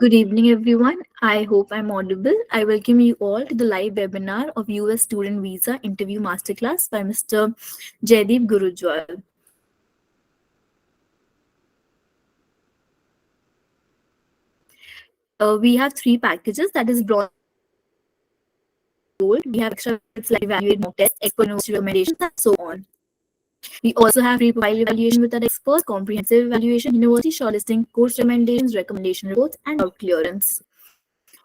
Good evening, everyone. I hope I'm audible. I welcome you all to the live webinar of US Student Visa Interview Masterclass by Mr. Jaideep Gurujwal. We have three packages, that is bronze, gold. We have extra benefits like evaluate mock tests, expert university recommendations, and so on. We also have free profile evaluation with our experts, comprehensive evaluation, university shortlisting, course recommendations, recommendation reports, and doubt clearance.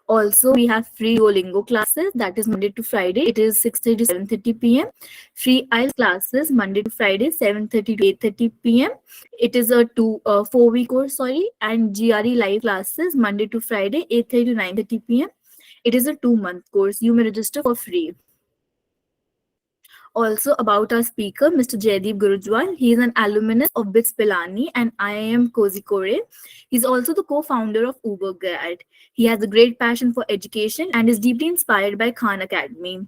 Also, we have free Duolingo classes, that is Monday to Friday. It is 6:30 to 7:30 p.m. Free IELTS classes Monday to Friday, 7:30 to 8:30 p.m. It is a 4-week course, sorry, and GRE live classes Monday to Friday, 8:30 to 9:30 p.m. It is a 2-month course. You may register for free. Also, about our speaker, Mr. Jaideep Gurujwal. He is an alumnus of BITS Pilani and IIM Kozhikode. He's also the co-founder of Ubergrad. He has a great passion for education and is deeply inspired by Khan Academy.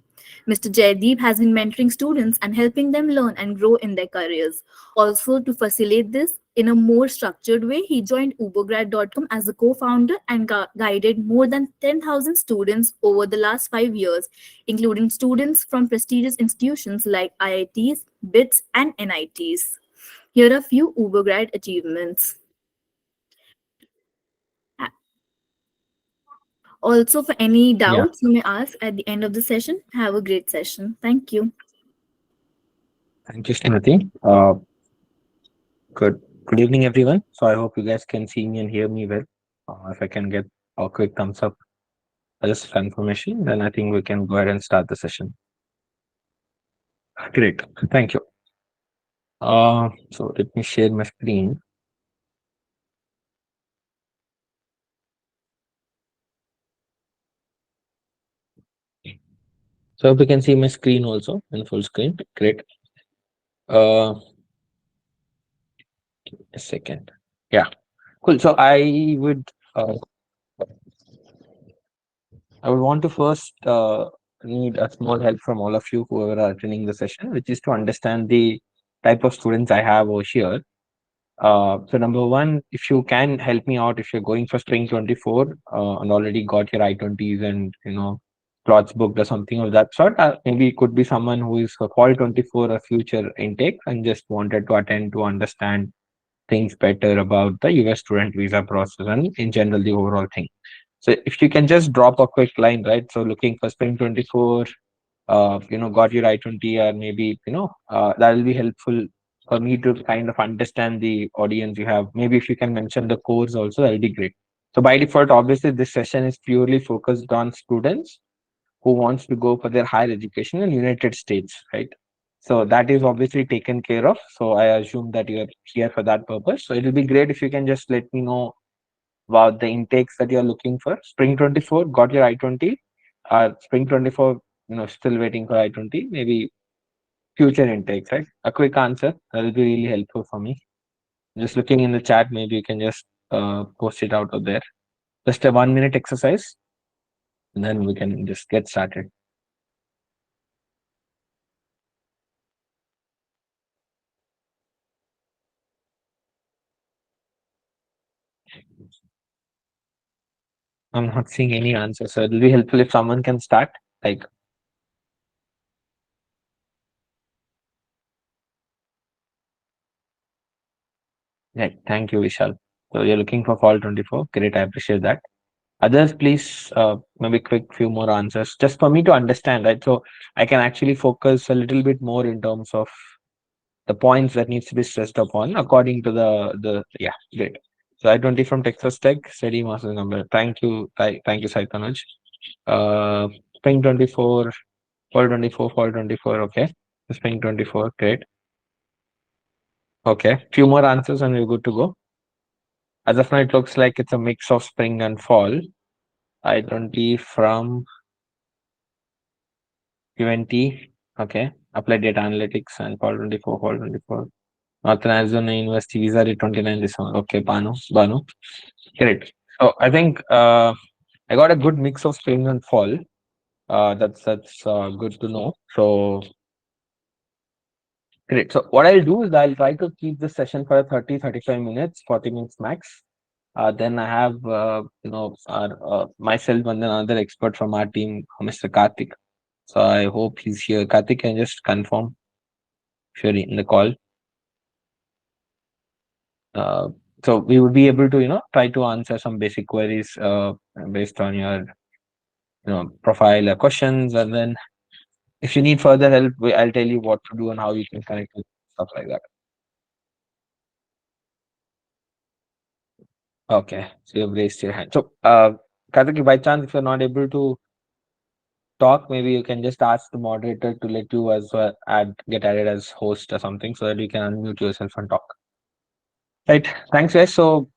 Mr. Jaideep has been mentoring students and helping them learn and grow in their careers. Also, to facilitate this in a more structured way, he joined Ubergrad.com as a co-founder and guided more than 10,000 students over the last 5 years, including students from prestigious institutions like IITs, BITS, and NITs. Here are a few Ubergrad achievements. Also, for any Yeah, doubts you may ask at the end of the session, have a great session. Thank you. thank you, Smriti. Good evening, everyone. So I hope you guys can see me and hear me well. If I can get a quick thumbs up, just confirmation, then I think we can go ahead and start the session. Great, thank you. So let me share my screen. So if you can see my screen also in full screen, great. Uh, a second. Yeah, cool. So I would want to first need a small help from all of you who are attending the session, which is to understand the type of students I have over here. So number one, if you can help me out, if you're going for Spring 24 and already got your I-20s and slots booked or something of that sort, maybe it could be someone who is for Fall 24 or future intake and just wanted to attend to understand things better about the US student visa process and in general the overall thing. So if you can just drop a quick line, right? So looking for Spring 24, got your I-20, or maybe, that will be helpful for me to kind of understand the audience you have. Maybe if you can mention the course also, that'll be great. So by default, obviously, this session is purely focused on students who wants to go for their higher education in United States, right? So that is obviously taken care of. So I assume that you're here for that purpose. So it'll be great if you can just let me know about the intakes that you're looking for. Spring 24, got your I-20. Spring 24, still waiting for I-20. Maybe future intakes, right? A quick answer. That will be really helpful for me. Just looking in the chat, maybe you can just post it out of there. Just a 1 minute exercise, and then we can just get started. I'm not seeing any answer, so it'll be helpful if someone can start. Like, yeah, thank you, Vishal. So you're looking for Fall 24. Great, I appreciate that. Others, please, maybe quick few more answers, just for me to understand, right? So I can actually focus a little bit more in terms of the points that needs to be stressed upon according to the yeah, great. So I-20 from Texas Tech, steady master's number. Thank you, Sai Tanuj. Spring 24, Fall 24, Fall 24. Okay, Spring 24. Great. Okay, few more answers and we're good to go. As of now, it looks like it's a mix of spring and fall. I-20 from UNT. Okay, applied data analytics and Fall 24, Fall 24. Northern Arizona University visa date 29 December. Okay, Banu. Great. So I think I got a good mix of spring and fall. That's good to know. So great. So what I'll do is I'll try to keep this session for 30, 35 minutes, 40 minutes max. Then I have myself and then another expert from our team, Mr. Karthik. So I hope he's here. Karthik, can you just confirm if you're in the call? Uh, so we would be able to try to answer some basic queries based on your profile questions, and then if you need further help, I'll tell you what to do and how you can connect with stuff like that. Okay, so you've raised your hand. So, Karthik, by chance, if you're not able to talk, maybe you can just ask the moderator to let you as well get added as host or something so that you can unmute yourself and talk. Right. Thanks, guys. So,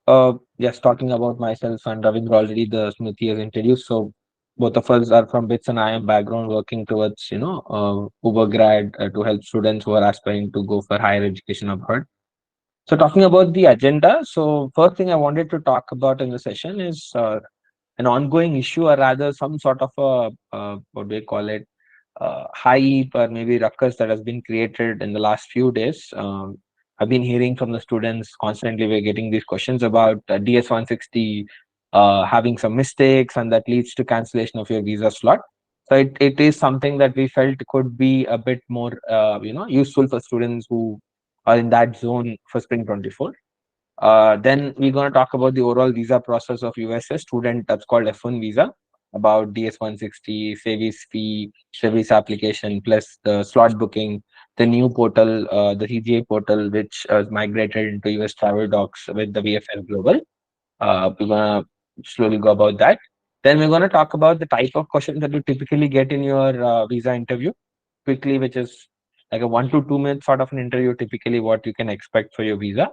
just talking about myself and Ravindra already, the Smriti has introduced. So, both of us are from BITS and IM background, working towards Ubergrad to help students who are aspiring to go for higher education abroad. So, talking about the agenda. So, first thing I wanted to talk about in the session is an ongoing issue, or rather, some sort of a what do you call it? Hype or maybe ruckus that has been created in the last few days. I've been hearing from the students constantly. We're getting these questions about DS 160 having some mistakes, and that leads to cancellation of your visa slot. So it is something that we felt could be a bit more useful for students who are in that zone for spring 24. Then we're going to talk about the overall visa process of USA student. That's called F1 visa. About DS 160, SEVIS fee, SEVIS application, plus the slot booking, the new portal, the CGA portal, which is migrated into US travel docs with the VFL Global. We're going to slowly go about that. Then we're going to talk about the type of questions that you typically get in your visa interview quickly, which is like a 1 to 2 minute sort of an interview, typically what you can expect for your visa.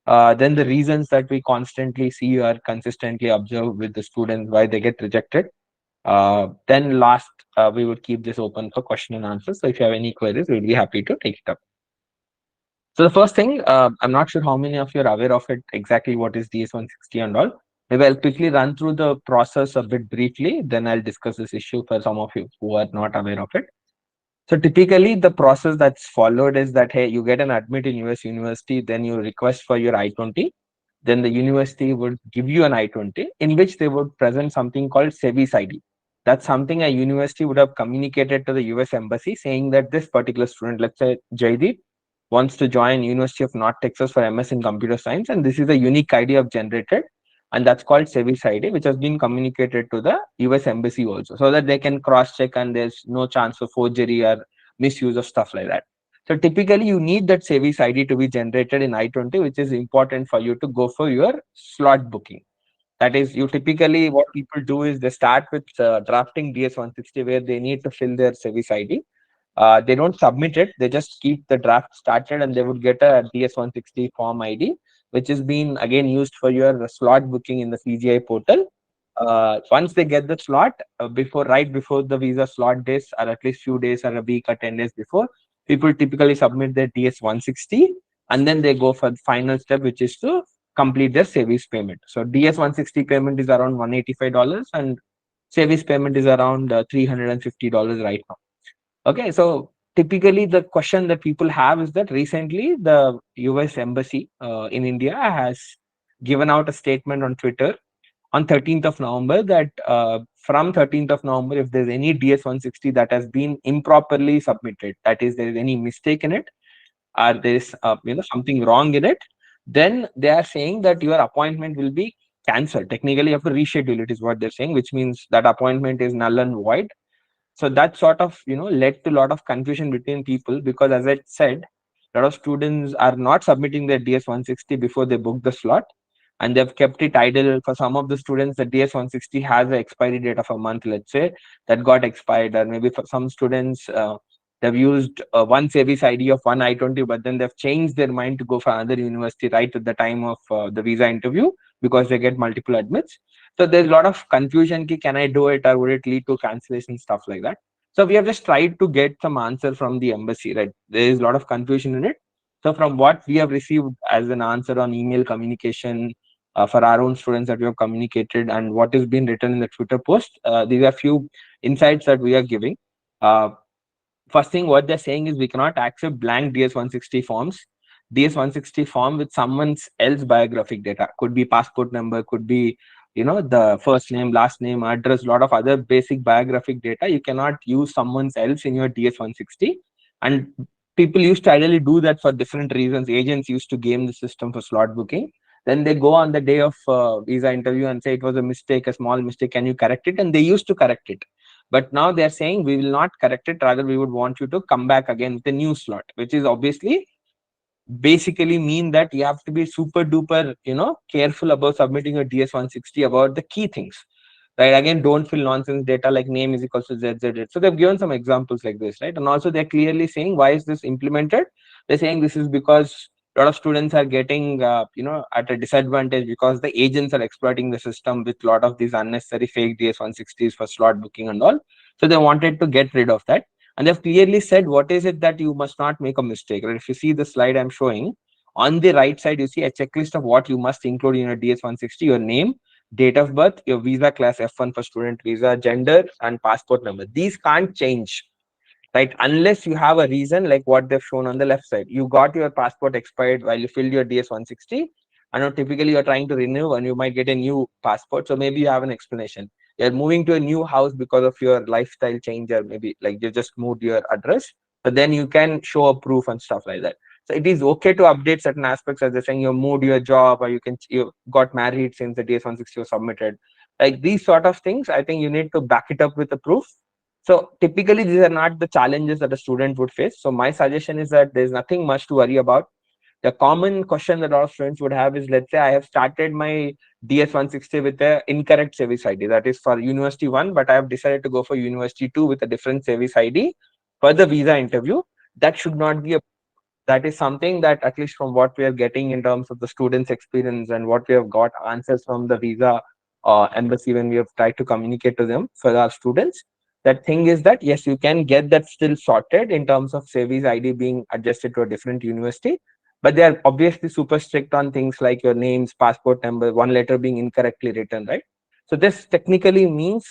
Then the reasons that we constantly see or consistently observe with the students why they get rejected. Then last, we would keep this open for question and answers. So if you have any queries, we'll be happy to take it up. So the first thing, I'm not sure how many of you are aware of it exactly what is DS 160 and all. Maybe I'll quickly run through the process a bit briefly. Then I'll discuss this issue for some of you who are not aware of it. So typically the process that's followed is that, hey, you get an admit in US university, then you request for your I-20, then the university would give you an I-20 in which they would present something called SEVIS ID. That's something a university would have communicated to the US embassy saying that this particular student, let's say Jaideep, wants to join University of North Texas for MS in computer science, and this is a unique ID I've generated, and that's called SEVIS ID, which has been communicated to the US embassy also, so that they can cross check and there's no chance for forgery or misuse of stuff like that. So typically, you need that SEVIS ID to be generated in I-20, which is important for you to go for your slot booking. That is, you typically what people do is they start with drafting DS 160 where they need to fill their SEVIS ID. They don't submit it; they just keep the draft started, and they would get a DS 160 form ID, which is being again used for your slot booking in the CGI portal. Once they get the slot, right before the visa slot days, or at least few days or a week or 10 days before, people typically submit their DS 160, and then they go for the final step, which is to complete their SEVIS payment. So DS 160 payment is around $185, and SEVIS payment is around $350 right now. Okay, so typically the question that people have is that recently the US embassy in India has given out a statement on Twitter on 13th of November that from 13th of November, if there's any DS 160 that has been improperly submitted, that is, there is any mistake in it, or there is something wrong in it, then they are saying that your appointment will be cancelled. Technically, you have to reschedule it, is what they're saying, which means that appointment is null and void. So that sort of led to a lot of confusion between people, because as I said, a lot of students are not submitting their DS 160 before they book the slot, and they've kept it idle. For some of the students, the DS 160 has an expiry date of a month, let's say, that got expired. Or maybe for some students, they've used one SEVIS ID of one I-20, but then they've changed their mind to go for another university right at the time of the visa interview, because they get multiple admits. So there's a lot of confusion. Can I do it, or would it lead to cancellation, stuff like that? So we have just tried to get some answer from the embassy, right? There is a lot of confusion in it. So from what we have received as an answer on email communication, for our own students that we have communicated, and what is being written in the Twitter post, these are few insights that we are giving. Uh, First thing, what they're saying is we cannot accept blank DS 160 forms. DS-160 form with someone's else biographic data. Could be passport number, could be the first name, last name, address, a lot of other basic biographic data. You cannot use someone's else in your DS-160. And people used to ideally do that for different reasons. Agents used to game the system for slot booking. Then they go on the day of visa interview and say it was a mistake, a small mistake, can you correct it? And they used to correct it. But now they're saying we will not correct it, rather we would want you to come back again with a new slot, which is obviously basically mean that you have to be super duper careful about submitting your DS-160 about the key things, right? Again, don't fill nonsense data like name is equals to ZZ. So they've given some examples like this, right? And also they're clearly saying why is this implemented. They're saying this is because a lot of students are getting at a disadvantage because the agents are exploiting the system with a lot of these unnecessary fake DS-160s for slot booking and all. So they wanted to get rid of that. And they've clearly said what is it that you must not make a mistake, right? If you see the slide I'm showing, on the right side you see a checklist of what you must include in your DS-160: your name, date of birth, your visa class F1 for student visa, gender, and passport number. These can't change, right? Unless you have a reason like what they've shown on the left side. You got your passport expired while you filled your DS-160. I know typically you're trying to renew and you might get a new passport. So maybe you have an explanation. You're moving to a new house because of your lifestyle change, or maybe like you just moved your address. But then you can show a proof and stuff like that. So it is okay to update certain aspects, as they're saying you moved your job, or you got married since the DS-160 was submitted. Like these sort of things, I think you need to back it up with the proof. So typically, these are not the challenges that a student would face. So my suggestion is that there's nothing much to worry about. The common question that a lot of students would have is, let's say I have started my DS-160 with a incorrect SEVIS ID. That is for University 1, but I have decided to go for University 2 with a different SEVIS ID for the visa interview. That should not be a That is something that, at least from what we are getting in terms of the students' experience and what we have got answers from the visa embassy when we have tried to communicate to them for our students. That thing is that yes, you can get that still sorted in terms of SEVI's ID being adjusted to a different university, but they are obviously super strict on things like your names, passport number, one letter being incorrectly written, right? So this technically means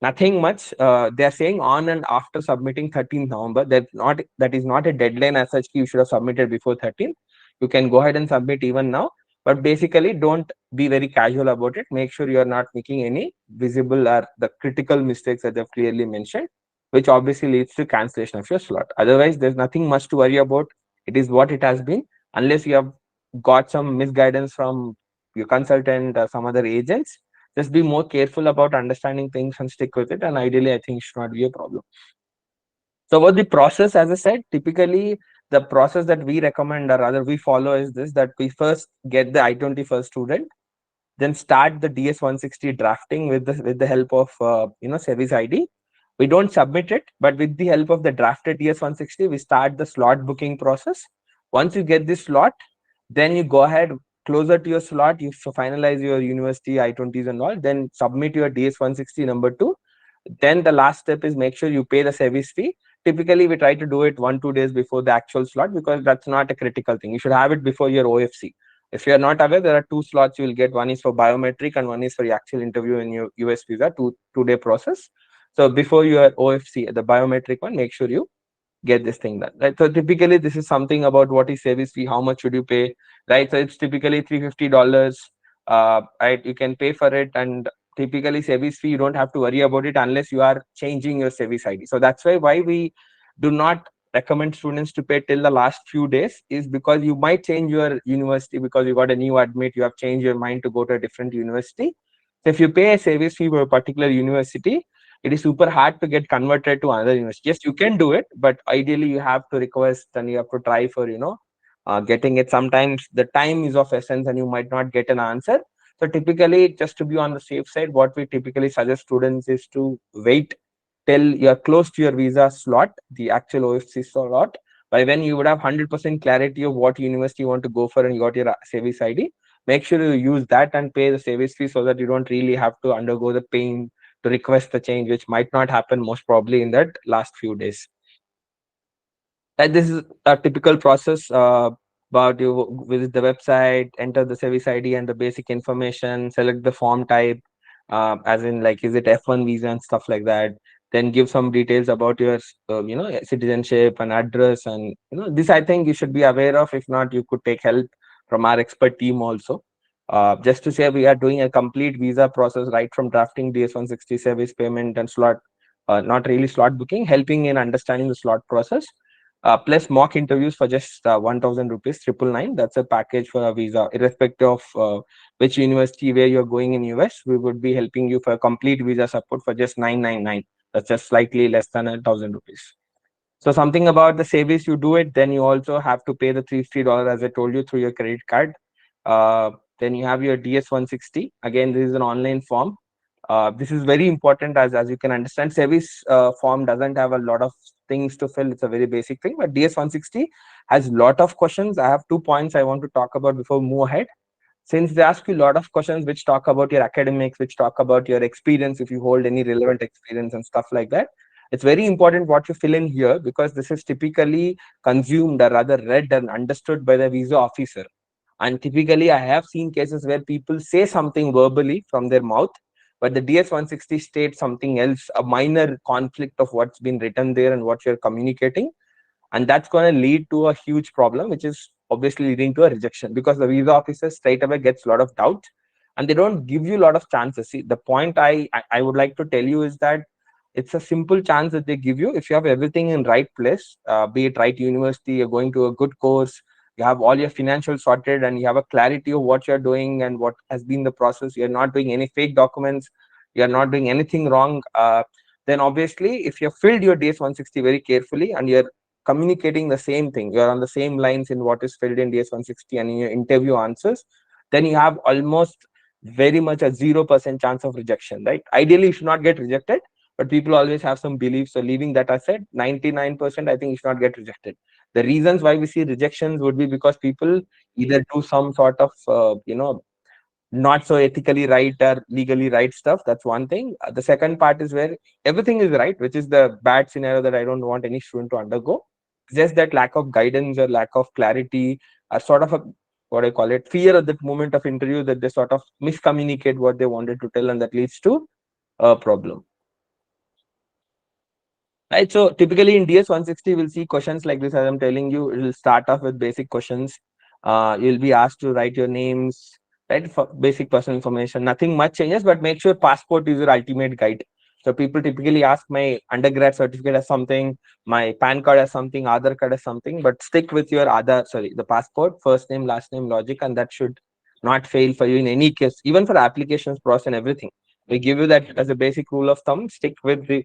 nothing much. They are saying on and after submitting 13th November. That is not a deadline as such. You should have submitted before 13th. You can go ahead and submit even now. But basically, don't be very casual about it. Make sure you are not making any visible or the critical mistakes that they've clearly mentioned, which obviously leads to cancellation of your slot. Otherwise, there's nothing much to worry about. It is what it has been. Unless you have got some misguidance from your consultant or some other agents, just be more careful about understanding things and stick with it. And ideally, I think it should not be a problem. So about the process, as I said, typically the process that we recommend or rather we follow is this: that we first get the I-20 first student, then start the DS-160 drafting with the help of SEVIS ID. We don't submit it, but with the help of the drafted DS-160, we start the slot booking process. Once you get this slot, then you go ahead closer to your slot, you finalize your university I-20s and all, then submit your DS-160 number 2. Then the last step is make sure you pay the service fee. Typically, we try to do it 1-2 days before the actual slot because that's not a critical thing. You should have it before your OFC. If you are not aware, there are 2 slots you will get. One is for biometric and one is for your actual interview in your US visa, two-day process. So before your OFC, the biometric one, make sure you get this thing done, right? So typically this is something about what is service fee, how much should you pay, right? So it's typically $350, right? You can pay for it, and typically service fee you don't have to worry about it unless you are changing your service ID. So that's why we do not recommend students to pay till the last few days, is because you might change your university because you got a new admit, you have changed your mind to go to a different university. So if you pay a service fee for a particular university, it is super hard to get converted to another university. Yes, you can do it, but ideally you have to request and you have to try for getting it. Sometimes the time is of essence and you might not get an answer. So typically, just to be on the safe side, what we typically suggest students is to wait till you're close to your visa slot, the actual OFC slot, by when you would have 100% clarity of what university you want to go for and you got your service ID. Make sure you use that and pay the service fee so that you don't really have to undergo the pain to request the change, which might not happen most probably in that last few days. And this is a typical process. About you visit the website, enter the service ID and the basic information, select the form type, as in like is it F1 visa and stuff like that. then give some details about your citizenship and address, and this I think you should be aware of. If not, you could take help from our expert team also. Just to say, we are doing a complete visa process right from drafting DS-160 service payment and slot, not really slot booking, helping in understanding the slot process, plus mock interviews for just 1,000 rupees, 999. That's a package for a visa, irrespective of which university where you're going in US. We would be helping you for a complete visa support for just 999. That's just slightly less than 1,000 rupees. So something about the SEVIS, you do it, then you also have to pay the $350 as I told you through your credit card. Uh, then you have your DS-160. Again, this is an online form. This is very important, as you can understand. SEVIS form doesn't have a lot of things to fill. It's a very basic thing, but DS-160 has a lot of questions. I have 2 points I want to talk about before we move ahead. Since they ask you a lot of questions which talk about your academics, which talk about your experience, if you hold any relevant experience and stuff like that, it's very important what you fill in here, because this is typically consumed or rather read and understood by the visa officer. And typically I have seen cases where people say something verbally from their mouth, but the DS-160 states something else, a minor conflict of what's been written there and what you're communicating, and that's going to lead to a huge problem, which is obviously leading to a rejection, because the visa officer straight away gets a lot of doubt and they don't give you a lot of chances. See, the point I would like to tell you is that it's a simple chance that they give you if you have everything in right place, be it right university, you're going to a good course, you have all your financials sorted, and you have a clarity of what you're doing and what has been the process, you're not doing any fake documents, you're not doing anything wrong. Then obviously if you filled your DS-160 very carefully and you're communicating the same thing, you're on the same lines in what is filled in DS-160 and in your interview answers, then you have almost very much a 0% chance of rejection, right? Ideally you should not get rejected, but people always have some beliefs. So leaving that aside, 99% I think you should not get rejected. The reasons why we see rejections would be because people either do some sort of not so ethically right or legally right stuff. That's one thing. The second part is where everything is right, which is the bad scenario that I don't want any student to undergo. Just that lack of guidance or lack of clarity, or sort of a, what I call it, fear at that moment of interview, that they sort of miscommunicate what they wanted to tell, and that leads to a problem. Right. So typically in DS-160, we'll see questions like this. As I'm telling you, it will start off with basic questions. You'll be asked to write your names, right? For basic personal information. Nothing much changes, but make sure passport is your ultimate guide. So people typically ask my undergrad certificate as something, my PAN card as something, Aadhaar card as something, but stick with your the passport, first name, last name, logic, and that should not fail for you in any case, even for applications process and everything. We give you that as a basic rule of thumb. Stick with the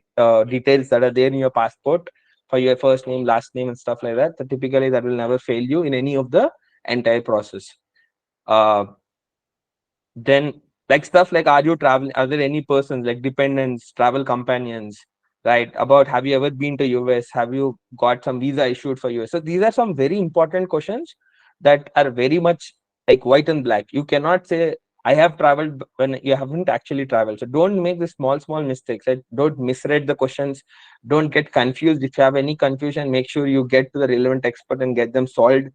details that are there in your passport for your first name, last name, and stuff like that. So typically, that will never fail you in any of the entire process. Uh, then, like stuff like, are you traveling? Are there any persons like dependents, travel companions, right? About, have you ever been to US? Have you got some visa issued for US? So these are some very important questions that are very much like white and black. You cannot say I have traveled when you haven't actually traveled. So don't make the small mistakes. Right? Don't misread the questions. Don't get confused. If you have any confusion, make sure you get to the relevant expert and get them solved,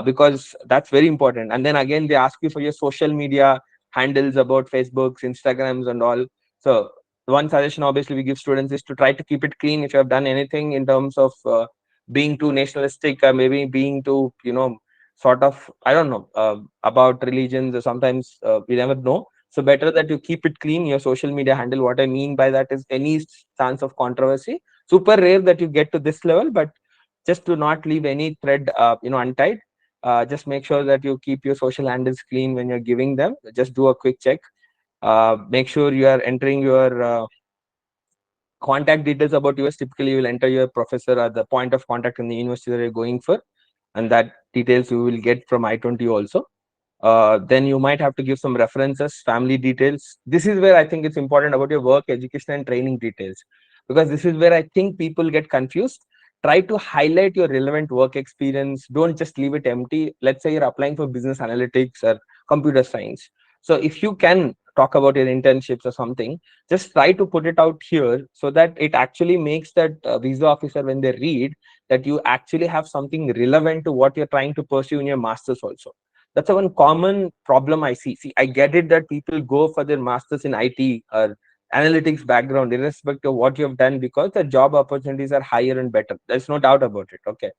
because that's very important. And then again, they ask you for your social media handles about Facebooks, Instagrams, and all. So one suggestion obviously we give students is to try to keep it clean. If you have done anything in terms of being too nationalistic, or maybe being too sort of, I don't know, about religions, or sometimes we never know. So better that you keep it clean, your social media handle. What I mean by that is any chance of controversy, super rare that you get to this level, but just to not leave any thread untied. Just make sure that you keep your social handles clean when you're giving them. Just do a quick check. Make sure you are entering your contact details about US. Typically, you will enter your professor at the point of contact in the university that you're going for, and that details you will get from I-20 also. Then you might have to give some references, family details. This is where I think it's important about your work, education, and training details, because this is where I think people get confused. Try to highlight your relevant work experience. Don't just leave it empty. Let's say you're applying for business analytics or computer science. So if you can talk about your internships or something, just try to put it out here so that it actually makes that visa officer, when they read, that you actually have something relevant to what you're trying to pursue in your masters also. That's a one common problem I see. See, I get it that people go for their masters in IT or analytics background, irrespective of what you have done, because the job opportunities are higher and better. There's no doubt about it. Okay.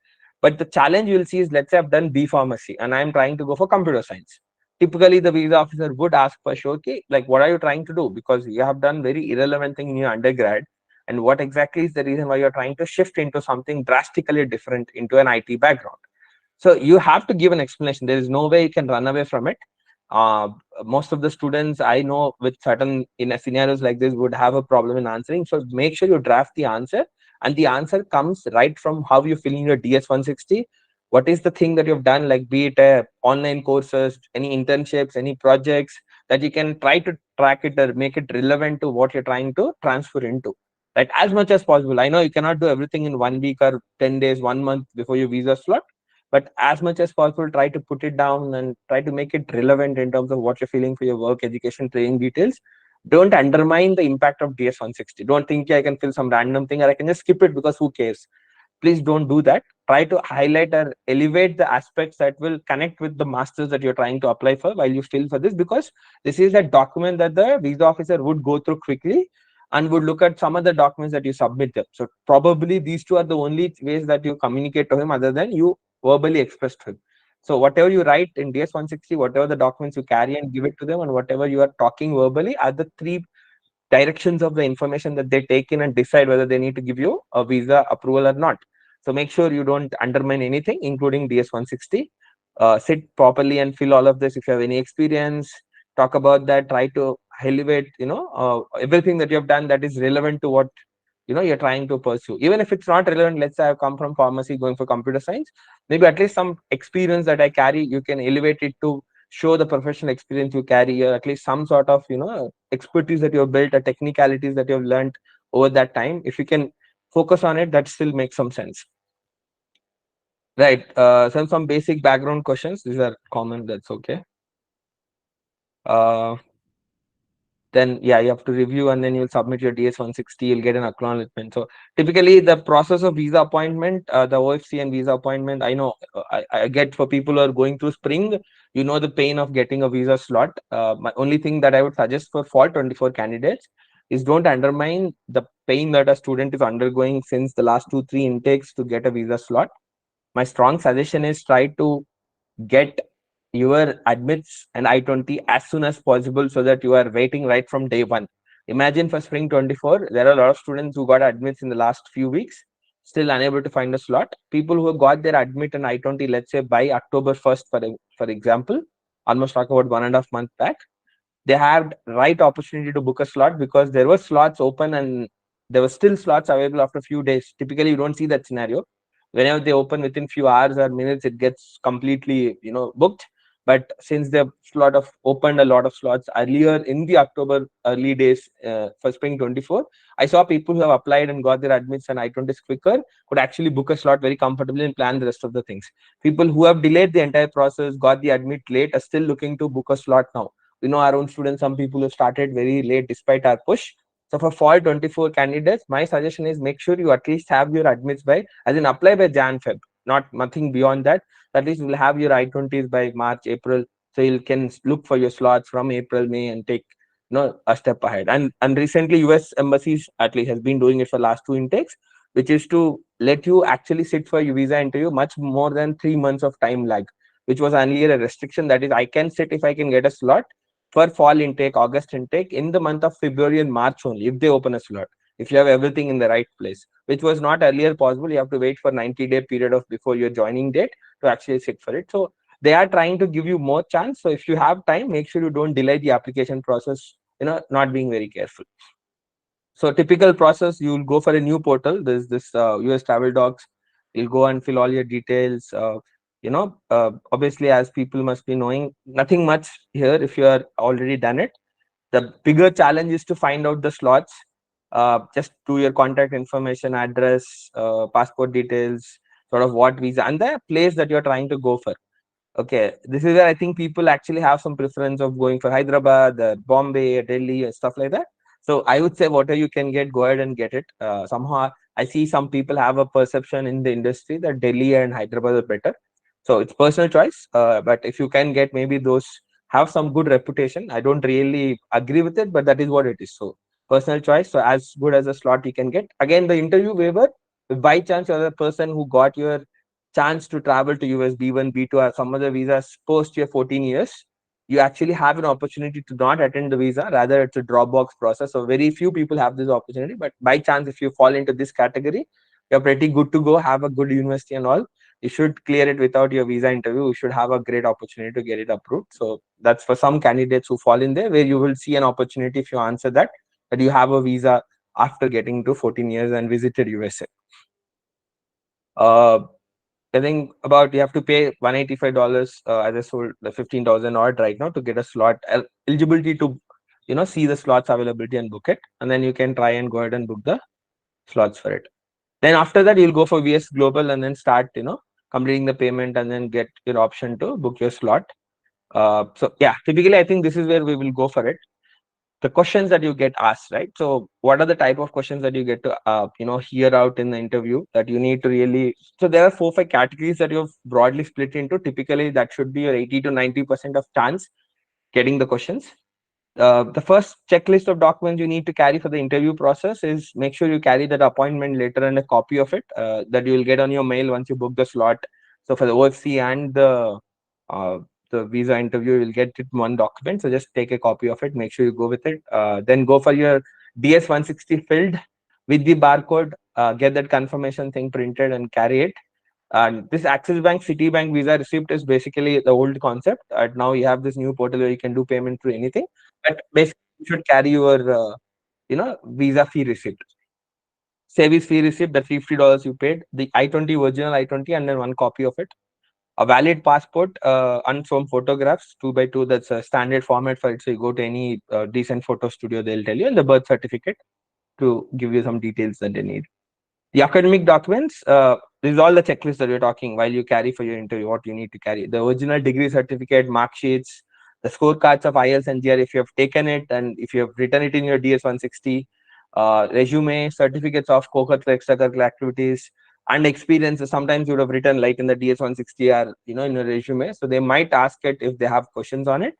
But the challenge you'll see is, let's say I've done B pharmacy and I'm trying to go for computer science. Typically, the visa officer would ask for sure, okay, like what are you trying to do? Because you have done very irrelevant thing in your undergrad. And what exactly is the reason why you're trying to shift into something drastically different into an IT background? So you have to give an explanation. There is no way you can run away from it. uh, Most of the students I know with certain in a scenarios like this would have a problem in answering. So make sure you draft the answer, and the answer comes right from how you fill in your DS 160. What is the thing that you've done, like be it online courses, any internships, any projects, that you can try to track it or make it relevant to what you're trying to transfer into, right? As much as possible. I know you cannot do everything in 1 week or 10 days, 1 month before your visa slot, but as much as possible try to put it down and try to make it relevant in terms of what you're feeling for your work, education, training details. Don't undermine the impact of DS 160. Don't think, I can fill some random thing or I can just skip it because who cares. Please don't do that. Try to highlight or elevate the aspects that will connect with the masters that you're trying to apply for while you fill for this, because this is a document that the visa officer would go through quickly and would look at some of the documents that you submit them. So probably these two are the only ways that you communicate to him other than you verbally expressed to him. So whatever you write in DS 160, whatever the documents you carry and give it to them, and whatever you are talking verbally are the three directions of the information that they take in and decide whether they need to give you a visa approval or not. So make sure you don't undermine anything, including DS 160. Sit properly and fill all of this. If you have any experience, talk about that. Try to elevate, everything that you have done that is relevant to what you're trying to pursue. Even if it's not relevant, let's say I've come from pharmacy going for computer science, maybe at least some experience that I carry, you can elevate it to show the professional experience you carry, or at least some sort of expertise that you've built, or technicalities that you've learned over that time. If you can focus on it, that still makes some sense, right? Some basic background questions, these are common, that's okay. uh then yeah, you have to review and then you'll submit your DS 160, you'll get an acknowledgement. So typically the process of visa appointment, the OFC and visa appointment, I know, I get for people who are going through spring, the pain of getting a visa slot. My only thing that I would suggest for fall 24 candidates is, don't undermine the pain that a student is undergoing since the last 2 3 intakes to get a visa slot. My strong suggestion is, try to get your admits and I-20 as soon as possible, so that you are waiting right from day one. Imagine for spring 24, there are a lot of students who got admits in the last few weeks, still unable to find a slot. People who have got their admit and I-20, let's say by October 1st, for example, almost talk about 1.5 months back, they had right opportunity to book a slot, because there were slots open and there were still slots available after a few days. Typically, you don't see that scenario. Whenever they open within few hours or minutes, it gets completely booked. But since they've slot of opened a lot of slots earlier in the October early days, for spring 24, I saw people who have applied and got their admits and I-20s quicker could actually book a slot very comfortably and plan the rest of the things. People who have delayed the entire process, got the admit late, are still looking to book a slot now. We know our own students, some people who started very late despite our push. So for fall 24 candidates, my suggestion is, make sure you at least have your admits by, as in apply by Jan Feb, not nothing beyond that. At least you will have your I-20s by March, April. So you can look for your slots from April, May, and take a step ahead. And recently US embassies at least has been doing it for last two intakes, which is to let you actually sit for your visa interview much more than 3 months of time lag, which was earlier a restriction. That is, I can sit if I can get a slot for fall intake, August intake in the month of February and March only, if they open a slot, if you have everything in the right place, which was not earlier possible. You have to wait for 90-day period of before your joining date to actually sit for it. So they are trying to give you more chance. So if you have time, make sure you don't delay the application process, not being very careful. So typical process, you will go for a new portal. There's this US Travel Docs. You'll go and fill all your details. Obviously, as people must be knowing, nothing much here if you are already done it. The bigger challenge is to find out the slots. Just do your contact information, address, passport details, sort of what visa, and the place that you're trying to go for. Okay, this is where I think people actually have some preference of going for Hyderabad, Bombay, Delhi, and stuff like that. So I would say whatever you can get, go ahead and get it. Somehow I see some people have a perception in the industry that Delhi and Hyderabad are better. So it's personal choice. But if you can get maybe those have some good reputation, I don't really agree with it, but that is what it is. So personal choice. So as good as a slot you can get. Again, the interview waiver, if by chance you're the person who got your chance to travel to US B1, B2, or some other visas post your 14 years, you actually have an opportunity to not attend the visa. Rather, it's a Dropbox process. So very few people have this opportunity. But by chance, if you fall into this category, you're pretty good to go, have a good university and all. You should clear it without your visa interview. You should have a great opportunity to get it approved. So that's for some candidates who fall in there, where you will see an opportunity if you answer that you have a visa after getting to 14 years and visited USA. Uh, I think about you have to pay $185 as I sold the 15,000 odd right now to get a slot eligibility to see the slots availability and book it, and then you can try and go ahead and book the slots for it. Then after that you'll go for VS Global and then start completing the payment and then get your option to book your slot. So yeah, typically I think this is where we will go for it. The questions that you get asked, right? So what are the type of questions that you get to hear out in the interview that you need to really, so there are 4 5 categories that you've broadly split into. Typically that should be your 80 to 90% of chance getting the questions. The first checklist of documents you need to carry for the interview process is make sure you carry that appointment letter and a copy of it that you will get on your mail once you book the slot. So for the OFC and uh, the visa interview, you'll get it in one document. So just take a copy of it, make sure you go with it. Then go for your DS-160 filled with the barcode, get that confirmation thing printed and carry it. And this Axis Bank, Citibank Visa receipt is basically the old concept. Now you have this new portal where you can do payment through anything. But basically, you should carry your visa fee receipt, SEVIS fee receipt, that $50 you paid, the I-20 original I-20, and then one copy of it. A valid passport and some photographs, 2 by 2. That's a standard format for it. So you go to any decent photo studio, they'll tell you, and the birth certificate to give you some details that they need. The academic documents, this is all the checklist that we're talking while you carry for your interview, what you need to carry. The original degree certificate, mark sheets, the scorecards of IELTS and GR if you have taken it and if you have written it in your DS-160, resume, certificates of co-curricular, extracurricular activities, and experiences. Sometimes you would have written like in the DS-160 or in your resume. So they might ask it if they have questions on it.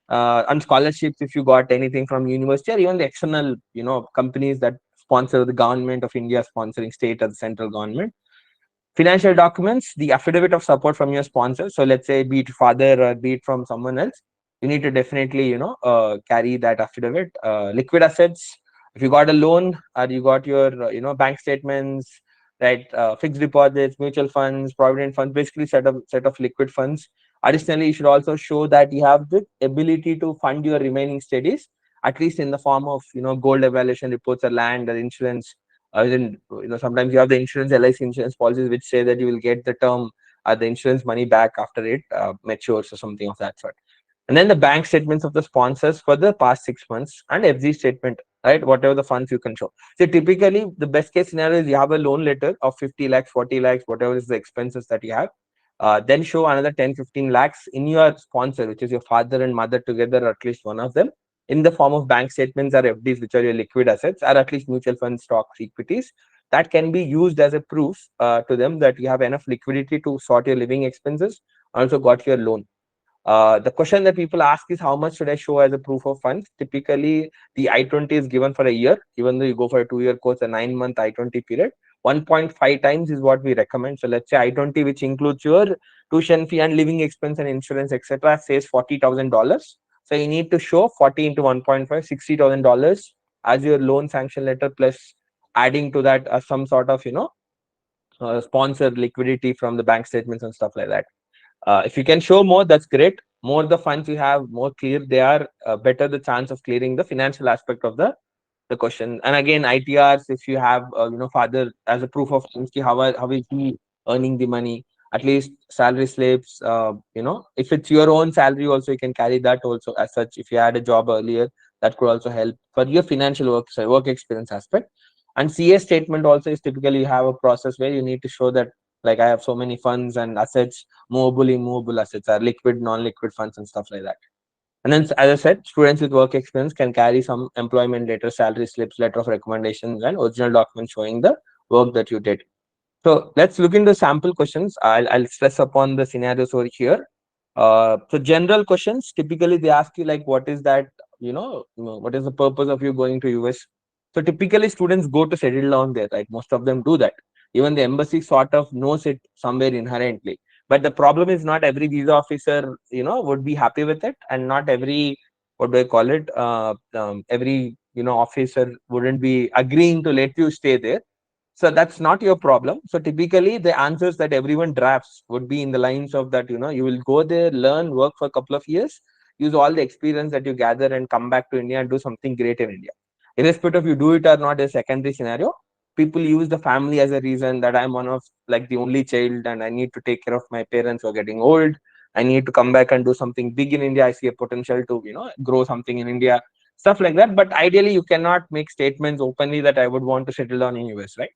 And scholarships if you got anything from university or even the external companies that sponsor, the government of India sponsoring, state or the central government. Financial documents, the affidavit of support from your sponsor. So let's say be it father or be it from someone else, you need to definitely carry that affidavit. Liquid assets, if you got a loan or you got your bank statements, right? Fixed deposits, mutual funds, provident funds, basically set of liquid funds. Additionally, you should also show that you have the ability to fund your remaining studies, at least in the form of gold evaluation reports or land or insurance. Then sometimes you have the insurance, LIC insurance policies which say that you will get the term the insurance money back after it matures or something of that sort. And then the bank statements of the sponsors for the past 6 months and FG statement, right? Whatever the funds you can show. So typically the best case scenario is you have a loan letter of 50 lakhs, 40 lakhs, whatever is the expenses that you have. Then show another 10, 15 lakhs in your sponsor, which is your father and mother together, or at least one of them, in the form of bank statements or FDs, which are your liquid assets, or at least mutual funds, stocks, equities. That can be used as a proof to them that you have enough liquidity to sort your living expenses, also got your loan. The question that people ask is how much should I show as a proof of funds? Typically, the I-20 is given for a year, even though you go for a 2-year course, a 9-month I-20 period. 1.5 times is what we recommend. So let's say I-20, which includes your tuition fee and living expense and insurance, etc., says $40,000. So you need to show 40 into 1.5, $60,000 as your loan sanction letter, plus adding to that some sort of sponsored liquidity from the bank statements and stuff like that. If you can show more, that's great. More the funds you have, more clear they are, better the chance of clearing the financial aspect of the question. And again, ITRs, if you have father as a proof of funds, how is he earning the money? At least salary slips. If it's your own salary, also you can carry that also as such. If you had a job earlier, that could also help for your financial work experience aspect. And CA statement also is typically you have a process where you need to show that, like, I have so many funds and assets, movable, immovable assets, are liquid, non-liquid funds and stuff like that. And then, as I said, students with work experience can carry some employment letter, salary slips, letter of recommendations, and original documents showing the work that you did. So let's look into sample questions. I'll stress upon the scenarios over here. So general questions, typically they ask you like, what is that, what is the purpose of you going to US? So typically students go to settle down there, right? Most of them do that. Even the embassy sort of knows it somewhere inherently. But the problem is not every visa officer, would be happy with it, and not every, what do I call it? Every, officer wouldn't be agreeing to let you stay there. So that's not your problem. So typically the answers that everyone drafts would be in the lines of that, you will go there, learn, work for a couple of years, use all the experience that you gather and come back to India and do something great in India. Irrespective of you do it or not, a secondary scenario. People use the family as a reason that I'm one of like the only child and I need to take care of my parents who are getting old. I need to come back and do something big in India. I see a potential to, grow something in India, stuff like that. But ideally, you cannot make statements openly that I would want to settle down in US, right?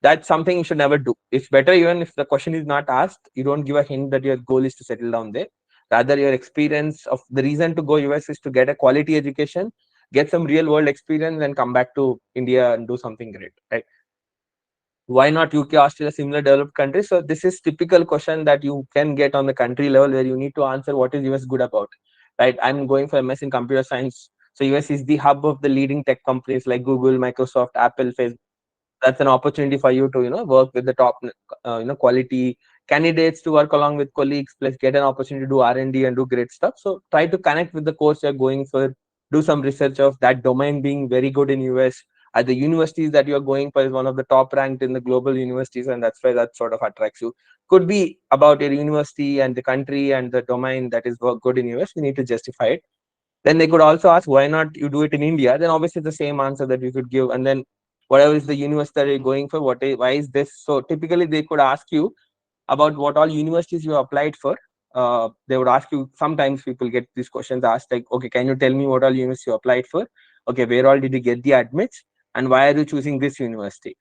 That's something you should never do. It's better, even if the question is not asked, you don't give a hint that your goal is to settle down there. Rather, your experience of the reason to go US is to get a quality education, get some real world experience, and come back to India and do something great. Right? Why not UK, Australia, similar developed countries? So this is typical question that you can get on the country level where you need to answer what is US good about. Right? I'm going for MS in computer science. So US is the hub of the leading tech companies like Google, Microsoft, Apple, Facebook. That's an opportunity for you to work with the top quality candidates, to work along with colleagues, plus get an opportunity to do R&D and do great stuff. So try to connect with the course you're going for, do some research of that domain being very good in US. At the universities that you're going for is one of the top ranked in the global universities, and that's why that sort of attracts you. Could be about your university and the country and the domain that is good in US. You need to justify it. Then they could also ask, why not you do it in India? Then obviously the same answer that you could give. And then whatever is the university that you're going for, why is this? So typically they could ask you about what all universities you applied for. They would ask you, sometimes people get these questions asked like, okay, can you tell me what all universities you applied for? Okay, where all did you get the admits? And why are you choosing this university?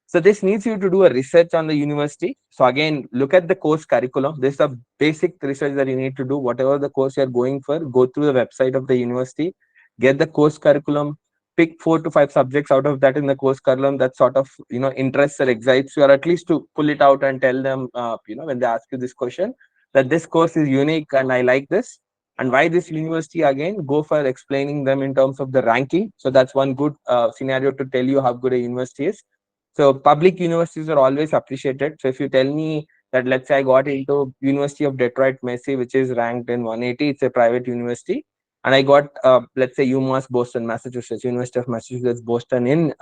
So this needs you to do a research on the university. So again, look at the course curriculum. This is a basic research that you need to do. Whatever the course you're going for, go through the website of the university, get the course curriculum, pick 4 to 5 subjects out of that in the course curriculum that sort of interests or excites you, or at least to pull it out and tell them, when they ask you this question, that this course is unique and I like this. And why this university, again, go for explaining them in terms of the ranking. So that's one good scenario to tell you how good a university is. So public universities are always appreciated. So if you tell me that, let's say I got into University of Detroit, Macy, which is ranked in 180, it's a private university, and I got let's say UMass Boston, Massachusetts, University of Massachusetts Boston in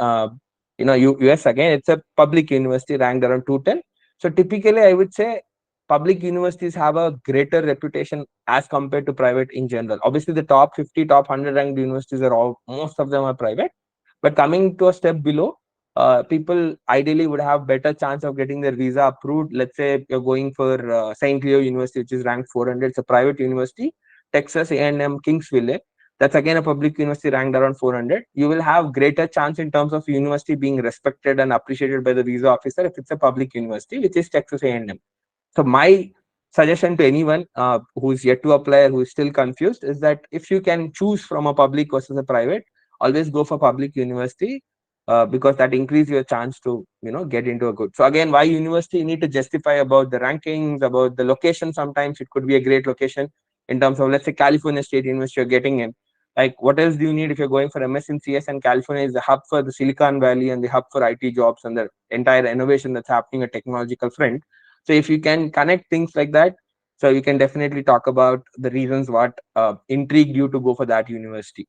US, again, it's a public university ranked around 210. So typically, I would say public universities have a greater reputation as compared to private in general. Obviously, the top 50, top 100 ranked universities are all, most of them are private. But coming to a step below, people ideally would have better chance of getting their visa approved. Let's say you're going for St. Leo University, which is ranked 400. It's a private university. Texas A&M Kingsville. That's again a public university ranked around 400. You will have greater chance in terms of university being respected and appreciated by the visa officer if it's a public university, which is Texas A&M. So my suggestion to anyone who's yet to apply or who is still confused is that if you can choose from a public versus a private, always go for public university, because that increase your chance to get into a good. So again, why university? You need to justify about the rankings, about the location. Sometimes it could be a great location in terms of, let's say, California State University you're getting in. Like, what else do you need if you're going for MS in CS? And California is the hub for the Silicon Valley and the hub for IT jobs and the entire innovation that's happening at technological front. So if you can connect things like that, so you can definitely talk about the reasons what intrigued you to go for that university.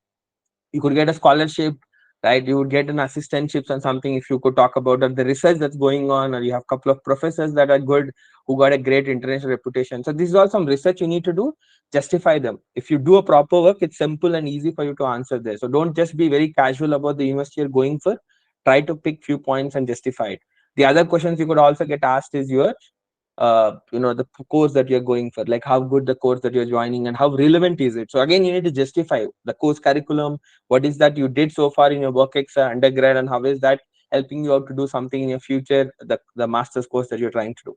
You could get a scholarship, right? You would get an assistantships and something if you could talk about the research that's going on, or you have a couple of professors that are good who got a great international reputation. So this is all some research you need to do. Justify them. If you do a proper work, it's simple and easy for you to answer there. So don't just be very casual about the university you're going for. Try to pick few points and justify it. The other questions you could also get asked is your the course that you're going for, like how good the course that you're joining and how relevant is it. So again, you need to justify the course curriculum. What is that you did so far in your work undergrad, and how is that helping you out to do something in your future, the master's course that you're trying to do.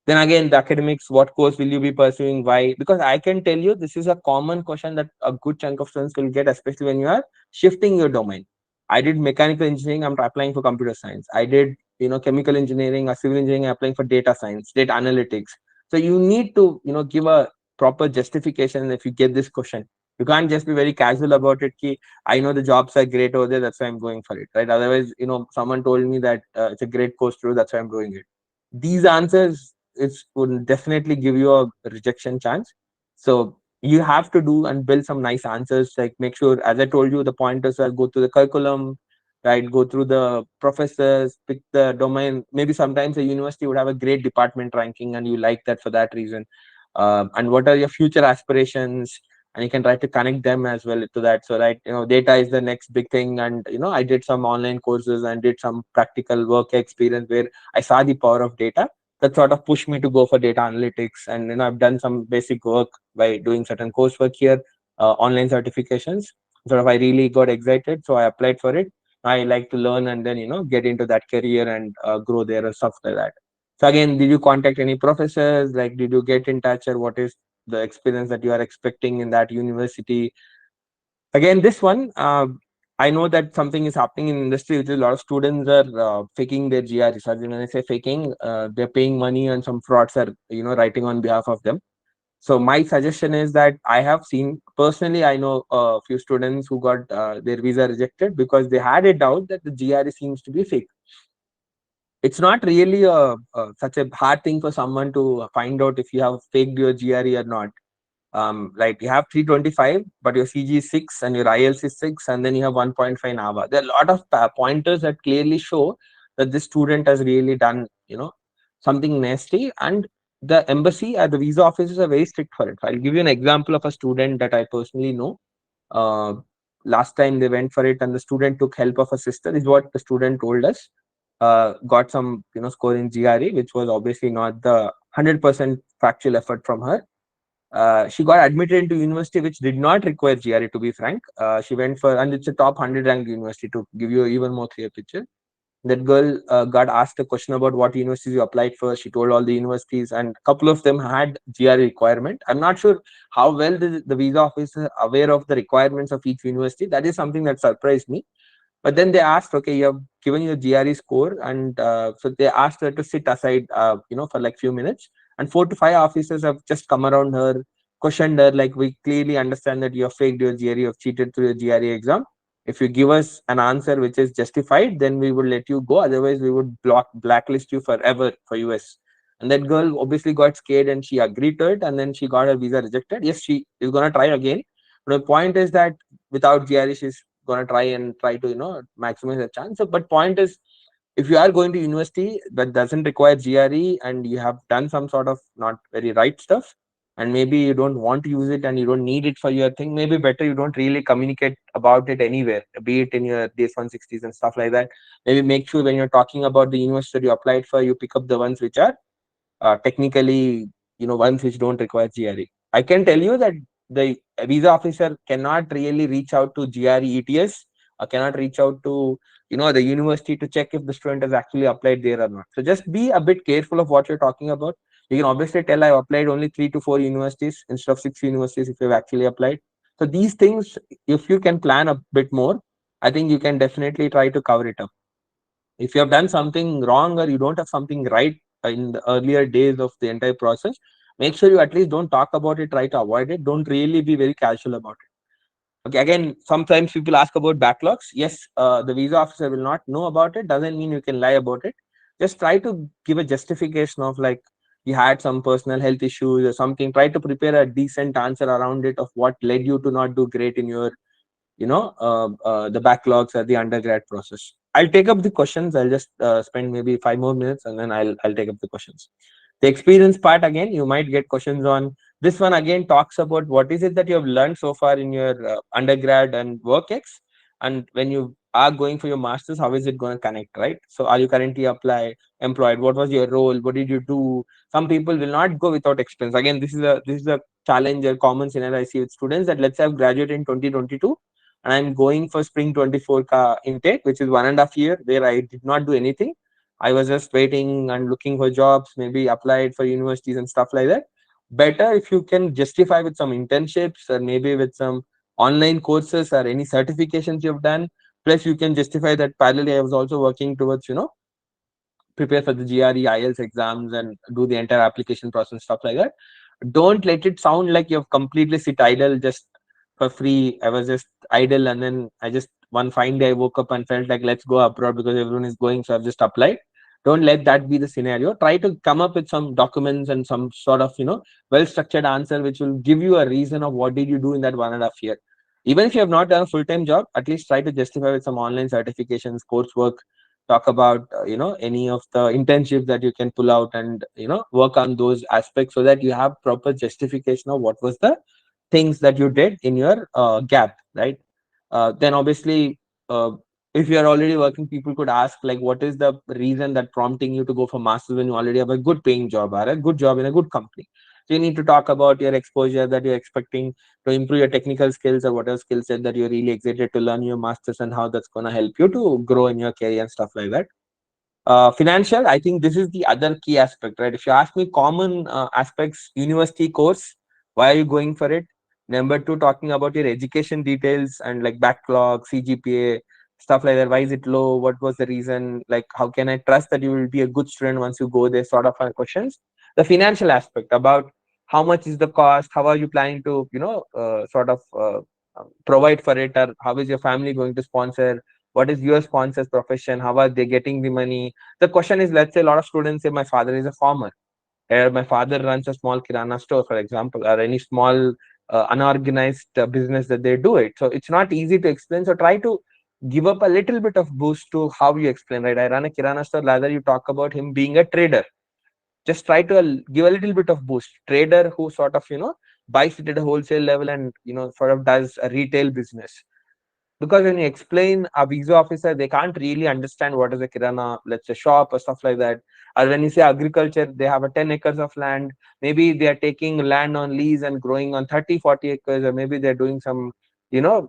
Then again, the academics, what course will you be pursuing? Why? Because I can tell you this is a common question that a good chunk of students will get, especially when you are shifting your domain. I did mechanical engineering, I'm applying for computer science. I did, chemical engineering or civil engineering, applying for data science, data analytics. So you need to, give a proper justification if you get this question. You can't just be very casual about it. Ki, I know the jobs are great over there, that's why I'm going for it, right? Otherwise, someone told me that it's a great course to do, that's why I'm doing it. These answers would definitely give you a rejection chance. So you have to do and build some nice answers. Like make sure, as I told you, the pointers are go through the curriculum, right? Go through the professors, pick the domain. Maybe sometimes a university would have a great department ranking, and you like that for that reason. And what are your future aspirations? And you can try to connect them as well to that. So right, data is the next big thing. And I did some online courses and did some practical work experience where I saw the power of data. That sort of pushed me to go for data analytics. And I've done some basic work by doing certain coursework here, online certifications. Sort of I really got excited, so I applied for it. I like to learn and then get into that career and grow there and stuff like that. So again, did you contact any professors? Like, did you get in touch, or what is the experience that you are expecting in that university? Again, this one, I know that something is happening in industry, which is a lot of students are faking their GRE. So when I say faking, they're paying money and some frauds are writing on behalf of them. So my suggestion is that I have seen personally, I know a few students who got their visa rejected because they had a doubt that the GRE seems to be fake. It's not really such a hard thing for someone to find out if you have faked your GRE or not. Like you have 325, but your CG is 6 and your IELTS is 6, and then you have 1.5 NAVA. There are a lot of pointers that clearly show that this student has really done, something nasty, and the embassy or the visa officers are very strict for it. I'll give you an example of a student that I personally know. Uh, Last time they went for it, and the student took help of a sister, is what the student told us. Got some, score in GRE, which was obviously not the 100% factual effort from her. She got admitted into university which did not require GRE, to be frank. She went for, and it's a top 100 ranked university, to give you even more clear picture. That girl got asked a question about what universities you applied for. She told all the universities, and a couple of them had GRE requirement. I'm not sure how well the visa officer are aware of the requirements of each university. That is something that surprised me. But then they asked, okay, you have given your GRE score, and so they asked her to sit aside, for like few minutes. And 4 to 5 officers have just come around her, questioned her, like, we clearly understand that you have faked your GRE, you have cheated through your GRE exam. If you give us an answer which is justified, then we would let you go. Otherwise, we would blacklist you forever for US. And that girl obviously got scared and she agreed to it, and then she got her visa rejected. Yes, she is gonna try again. But the point is that without GRE, she's gonna try to maximize the chance. So, but point is, if you are going to university that doesn't require GRE and you have done some sort of not very right stuff, and maybe you don't want to use it and you don't need it for your thing, maybe better you don't really communicate about it anywhere, be it in your DS 160s and stuff like that. Maybe make sure when you're talking about the university you applied for, you pick up the ones which are technically, ones which don't require GRE. I can tell you that the visa officer cannot really reach out to GRE ETS, or cannot reach out to the university to check if the student has actually applied there or not. So just be a bit careful of what you're talking about. You can obviously tell I applied only 3 to 4 universities instead of 6 universities if you've actually applied. So these things, if you can plan a bit more, I think you can definitely try to cover it up. If you have done something wrong or you don't have something right in the earlier days of the entire process, make sure you at least don't talk about it, try to avoid it. Don't really be very casual about it. Okay, again, sometimes people ask about backlogs. Yes, the visa officer will not know about it, doesn't mean you can lie about it. Just try to give a justification of, like, you had some personal health issues or something. Try to prepare a decent answer around it of what led you to not do great in your the backlogs or the undergrad process. I'll take up the questions. I'll just spend maybe 5 more minutes, and then I'll take up the questions. The experience part, again, you might get questions on this one. Again, talks about what is it that you have learned so far in your undergrad and work ex, and when you are going for your masters, how is it going to connect, right? So are you currently employed? What was your role? What did you do? Some people will not go without experience. Again, this is a challenge or common scenario I see with students, that let's have graduated in 2022 and I'm going for spring 24 intake, which is 1.5 year where I did not do anything. I was just waiting and looking for jobs, maybe applied for universities and stuff like that. Better if you can justify with some internships or maybe with some online courses or any certifications you've done. Plus, you can justify that parallelly I was also working towards, prepare for the GRE, IELTS exams and do the entire application process, stuff like that. Don't let it sound like you've completely sit idle, just for free. I was just idle, and then I just one fine day I woke up and felt like let's go abroad because everyone is going, so I've just applied. Don't let that be the scenario. Try to come up with some documents and some sort of well structured answer which will give you a reason of what did you do in that 1.5 year. Even if you have not done a full time job, at least try to justify with some online certifications, coursework. Talk about any of the internships that you can pull out, and work on those aspects so that you have proper justification of what was the things that you did in your gap, right? Then obviously, uh, if you are already working, people could ask like, what is the reason that prompting you to go for masters when you already have a good paying job or a good job in a good company? So you need to talk about your exposure that you're expecting to improve your technical skills or whatever skill set that you're really excited to learn your masters, and how that's going to help you to grow in your career and stuff like that. Financial, I think this is the other key aspect, right? If you ask me common aspects, university course, why are you going for it? Number two, talking about your education details and like backlog, CGPA, stuff like that. Why is it low? What was the reason? Like, how can I trust that you will be a good student once you go there? Sort of questions. The financial aspect about how much is the cost? How are you planning to, provide for it? Or how is your family going to sponsor? What is your sponsor's profession? How are they getting the money? The question is, let's say a lot of students say my father is a farmer, or my father runs a small kirana store, for example, or any small unorganized business that they do it. So it's not easy to explain. So try to give up a little bit of boost to how you explain, right? I run a kirana store. Rather, you talk about him being a trader. Just try to give a little bit of boost. Trader who sort of buys it at a wholesale level and sort of does a retail business, because when you explain a visa officer, they can't really understand what is a kirana, let's say shop or stuff like that. Or when you say agriculture, they have a 10 acres of land. Maybe they are taking land on lease and growing on 30, 40 acres, or maybe they're doing some,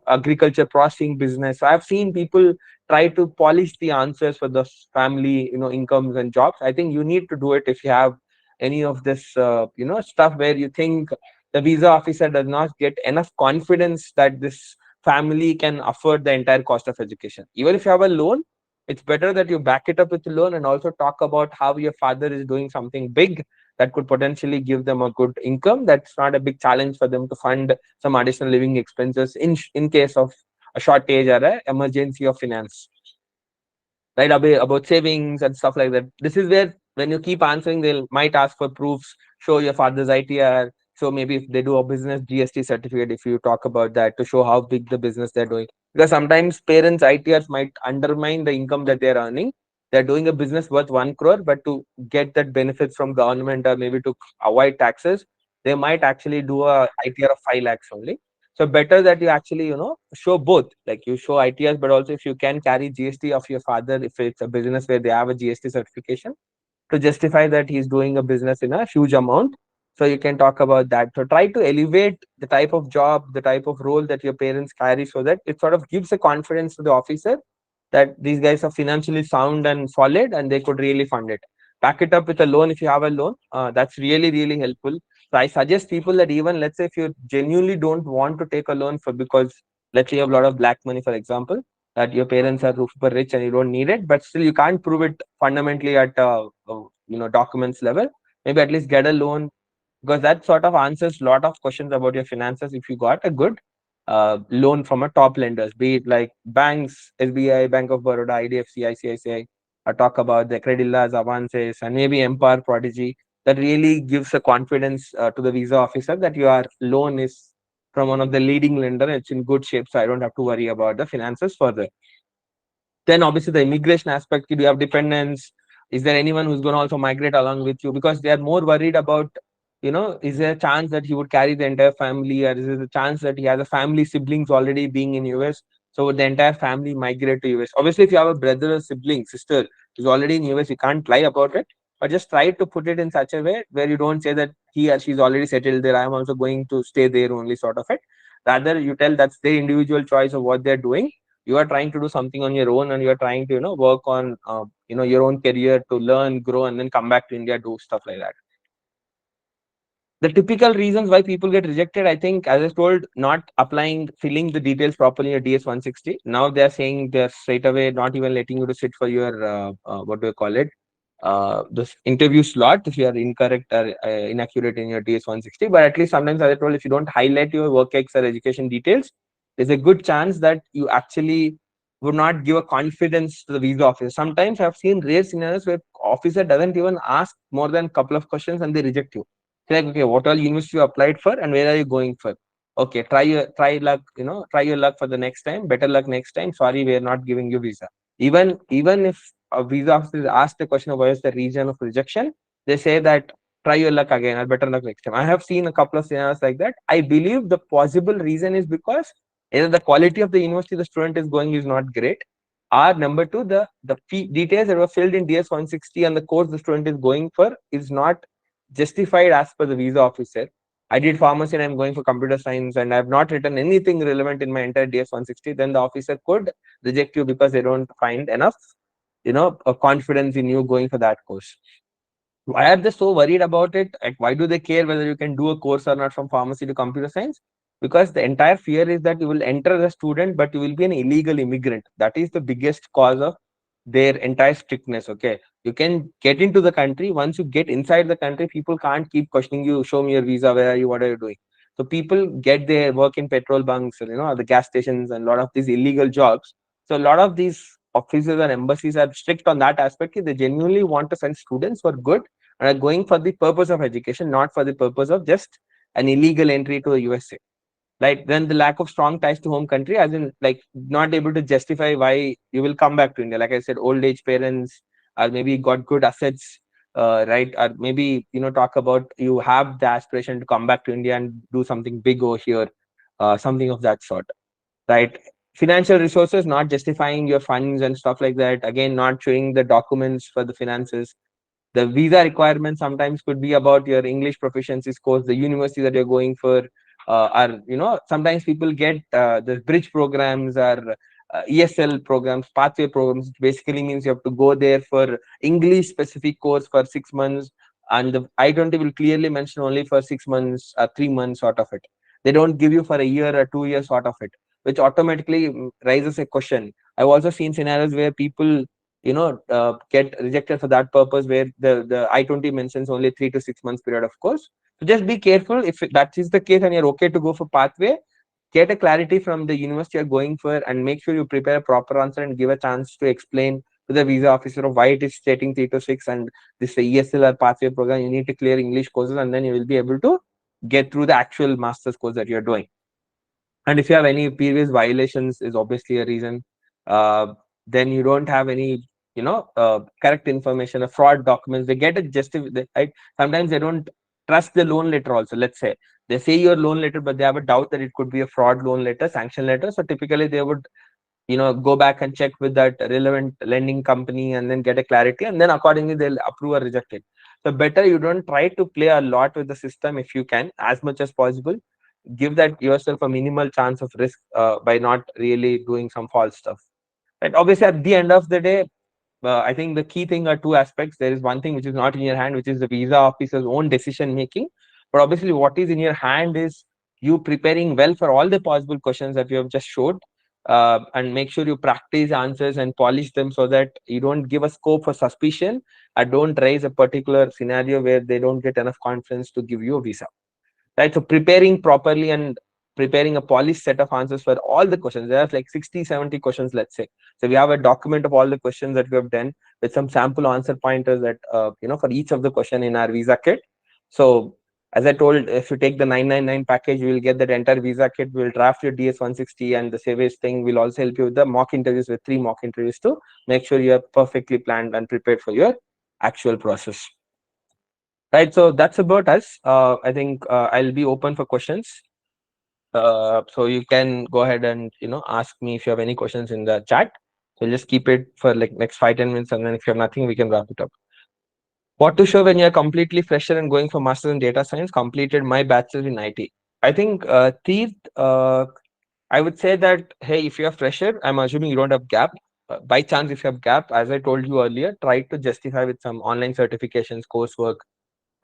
agriculture processing business. So I've seen people try to polish the answers for the family, incomes and jobs. I think you need to do it if you have any of this, stuff where you think the visa officer does not get enough confidence that this family can afford the entire cost of education. Even if you have a loan, it's better that you back it up with a loan and also talk about how your father is doing something big that could potentially give them a good income. That's not a big challenge for them to fund some additional living expenses in case of a shortage or a emergency of finance, right? About savings and stuff like that. This is where when you keep answering, they might ask for proofs. Show your father's ITR. So maybe if they do a business GST certificate, if you talk about that to show how big the business they're doing, because sometimes parents ITRs might undermine the income that they're earning. They're doing a business worth 1 crore, but to get that benefits from government or maybe to avoid taxes, they might actually do a ITR of 5 lakhs only. So better that you actually, show both, like you show ITS, but also if you can carry GST of your father, if it's a business where they have a GST certification to justify that he's doing a business in a huge amount. So you can talk about that. So try to elevate the type of job, the type of role that your parents carry so that it sort of gives a confidence to the officer that these guys are financially sound and solid and they could really fund it. Back it up with a loan if you have a loan. That's really, really helpful. So I suggest people that even let's say if you genuinely don't want to take a loan for because let's say you have a lot of black money, for example, that your parents are super rich and you don't need it, but still you can't prove it fundamentally at documents level. Maybe at least get a loan, because that sort of answers a lot of questions about your finances if you got a good loan from a top lenders, be it like banks, SBI, Bank of Baroda, IDFC, ICICI. I talk about the Credillas, Avances, and maybe Empire Prodigy. That really gives a confidence to the visa officer that your loan is from one of the leading lender. It's in good shape, so I don't have to worry about the finances further. Then obviously the immigration aspect, do you have dependents? Is there anyone who's going to also migrate along with you? Because they are more worried about, is there a chance that he would carry the entire family, or is there a chance that he has a family siblings already being in US? So would the entire family migrate to US? Obviously, if you have a brother or sibling, sister who's already in US, you can't lie about it. But just try to put it in such a way where you don't say that he or she's already settled there. I'm also going to stay there only, sort of it. Rather, you tell that's their individual choice of what they're doing. You are trying to do something on your own and you're trying to work on your own career to learn, grow, and then come back to India, do stuff like that. The typical reasons why people get rejected, I think, as I told, not applying, filling the details properly in DS 160. Now they're saying they're straight away not even letting you to sit for your what do you call it, this interview slot if you are incorrect or inaccurate in your DS 160. But at least sometimes, as I told, if you don't highlight your work ex or education details, there's a good chance that you actually would not give a confidence to the visa officer. Sometimes I've seen rare scenarios where officer doesn't even ask more than a couple of questions and they reject you. They're like, okay, what all university you applied for and where are you going for? Okay, try luck, try your luck for the next time. Better luck next time. Sorry, we're not giving you visa. Even if a visa officer is asked the question of where is the reason of rejection, they say that try your luck again or better luck next time. I have seen a couple of scenarios like that. I believe the possible reason is because either the quality of the university the student is going is not great, or number two, the fee details that were filled in DS 160 and the course the student is going for is not justified as per the visa officer. I did pharmacy and I'm going for computer science and I've not written anything relevant in my entire DS 160, then the officer could reject you because they don't find enough, a confidence in you going for that course. Why are they so worried about it? Like, why do they care whether you can do a course or not from pharmacy to computer science? Because the entire fear is that you will enter as a student, but you will be an illegal immigrant. That is the biggest cause of their entire strictness. Okay, you can get into the country. Once you get inside the country, people can't keep questioning you. Show me your visa. Where are you? What are you doing? So people get their work in petrol bunks, the gas stations, and a lot of these illegal jobs. So a lot of these offices and embassies are strict on that aspect. They genuinely want to send students for good and are going for the purpose of education, not for the purpose of just an illegal entry to the USA. Like then the lack of strong ties to home country, as in like not able to justify why you will come back to India. Like I said, old age parents, or maybe got good assets, right? Or maybe talk about you have the aspiration to come back to India and do something big over here, something of that sort, right? Financial resources not justifying your funds and stuff like that. Again, not showing the documents for the finances. The visa requirements sometimes could be about your English proficiency scores, the university that you're going for, or sometimes people get the bridge programs or ESL programs, pathway programs, which basically means you have to go there for English specific course for 6 months, and the I-20 will clearly mention only for 6 months or 3 months sort of it. They don't give you for a year or 2 years sort of it, which automatically raises a question. I've also seen scenarios where people get rejected for that purpose where the I-20 mentions only 3 to 6 months period of course. So just be careful. If that is the case and you're okay to go for pathway, get a clarity from the university you're going for and make sure you prepare a proper answer and give a chance to explain to the visa officer of why it is stating 3 to 6 and this ESL or pathway program. You need to clear English courses and then you will be able to get through the actual master's course that you're doing. And if you have any previous violations, is obviously a reason. Uh, then you don't have any, correct information, a fraud documents. They get a right? Sometimes they don't trust the loan letter. Also, let's say they say your loan letter, but they have a doubt that it could be a fraud loan letter, sanction letter. So typically, they would go back and check with that relevant lending company and then get a clarity, and then accordingly they'll approve or reject it. So better you don't try to play a lot with the system if you can, as much as possible. Give that yourself a minimal chance of risk by not really doing some false stuff. Right? Obviously, at the end of the day, I think the key thing are two aspects. There is one thing which is not in your hand, which is the visa officer's own decision making. But obviously, what is in your hand is you preparing well for all the possible questions that you have just showed, and make sure you practice answers and polish them so that you don't give a scope for suspicion or don't raise a particular scenario where they don't get enough confidence to give you a visa. Right? So preparing properly and preparing a polished set of answers for all the questions. There are like 60, 70 questions, let's say. So we have a document of all the questions that we have done with some sample answer pointers that, for each of the question in our visa kit. So as I told, if you take the 999 package, you will get that entire visa kit. We'll draft your DS 160 and the SEVIS thing will also help you with the mock interviews with 3 mock interviews to make sure you are perfectly planned and prepared for your actual process. Right, so that's about us. I think I'll be open for questions. So you can go ahead and ask me if you have any questions in the chat. So just keep it for like next 5-10 minutes, and then if you have nothing, we can wrap it up. What to show when you're completely fresher and going for masters in data science? Completed my bachelor's in IT. I think Teeth, I would say that hey, if you're fresher, I'm assuming you don't have gap. By chance, if you have gap, as I told you earlier, try to justify with some online certifications, coursework,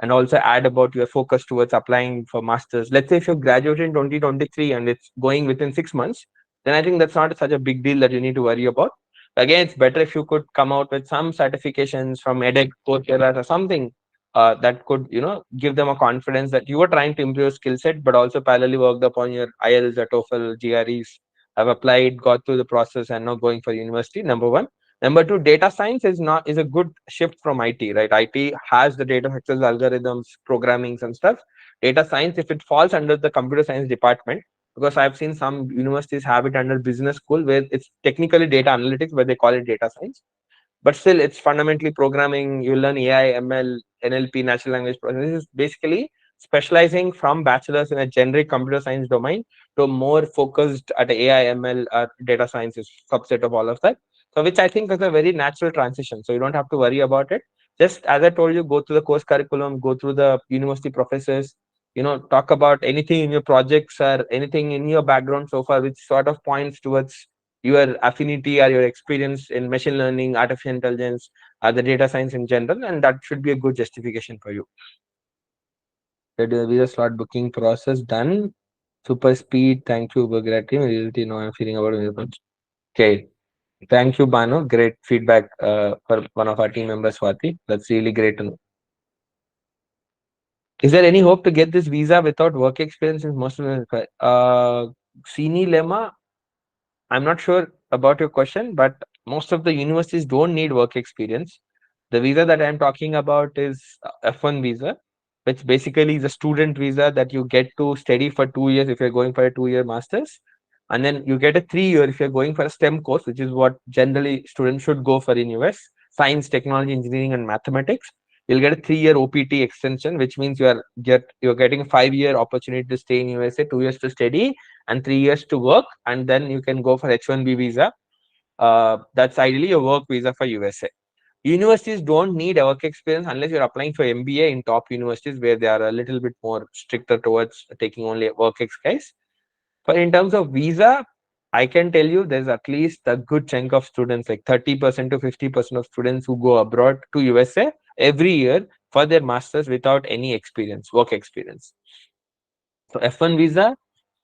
and also add about your focus towards applying for masters. Let's say if you graduated in 2023 and it's going within 6 months, then I think that's not such a big deal that you need to worry about. Again, it's better if you could come out with some certifications from edX, Coursera, or something that could, give them a confidence that you are trying to improve your skill set, but also parallelly worked upon your IELTS, or TOEFL, GREs. Have applied, got through the process, and now going for university. Number one. Number two, data science is a good shift from IT, right? IT has the data structures, algorithms, programmings, and stuff. Data science, if it falls under the computer science department, because I've seen some universities have it under business school where it's technically data analytics, but they call it data science. But still, it's fundamentally programming. You learn AI, ML, NLP, natural language processing. This is basically specializing from bachelor's in a generic computer science domain to more focused at AI, ML, or data science is subset of all of that. So, which I think is a very natural transition. So you don't have to worry about it. Just as I told you, go through the course curriculum, go through the university professors, talk about anything in your projects or anything in your background so far which sort of points towards your affinity or your experience in machine learning, artificial intelligence, or the data science in general, and that should be a good justification for you. The visa slot booking process done. Super speed. Thank you, Ubergrad team. I really know I'm feeling about it. Okay. Thank you, Bano. Great feedback for one of our team members, Swati. That's really great to know. Is there any hope to get this visa without work experience in most of the Sini Lemma? I'm not sure about your question, but most of the universities don't need work experience. The visa that I'm talking about is F1 visa, which basically is a student visa that you get to study for 2 years if you're going for a 2-year master's. And then you get a 3-year if you're going for a STEM course, which is what generally students should go for in US, science, technology, engineering, and mathematics. You'll get a 3-year OPT extension, which means you're getting a 5-year opportunity to stay in USA, 2 years to study, and 3 years to work, and then you can go for H1B visa. That's ideally a work visa for USA. Universities don't need a work experience unless you're applying for MBA in top universities where they are a little bit more stricter towards taking only work experience. But in terms of visa, I can tell you there's at least a good chunk of students, like 30% to 50% of students who go abroad to USA every year for their masters without any experience, work experience. So F1 visa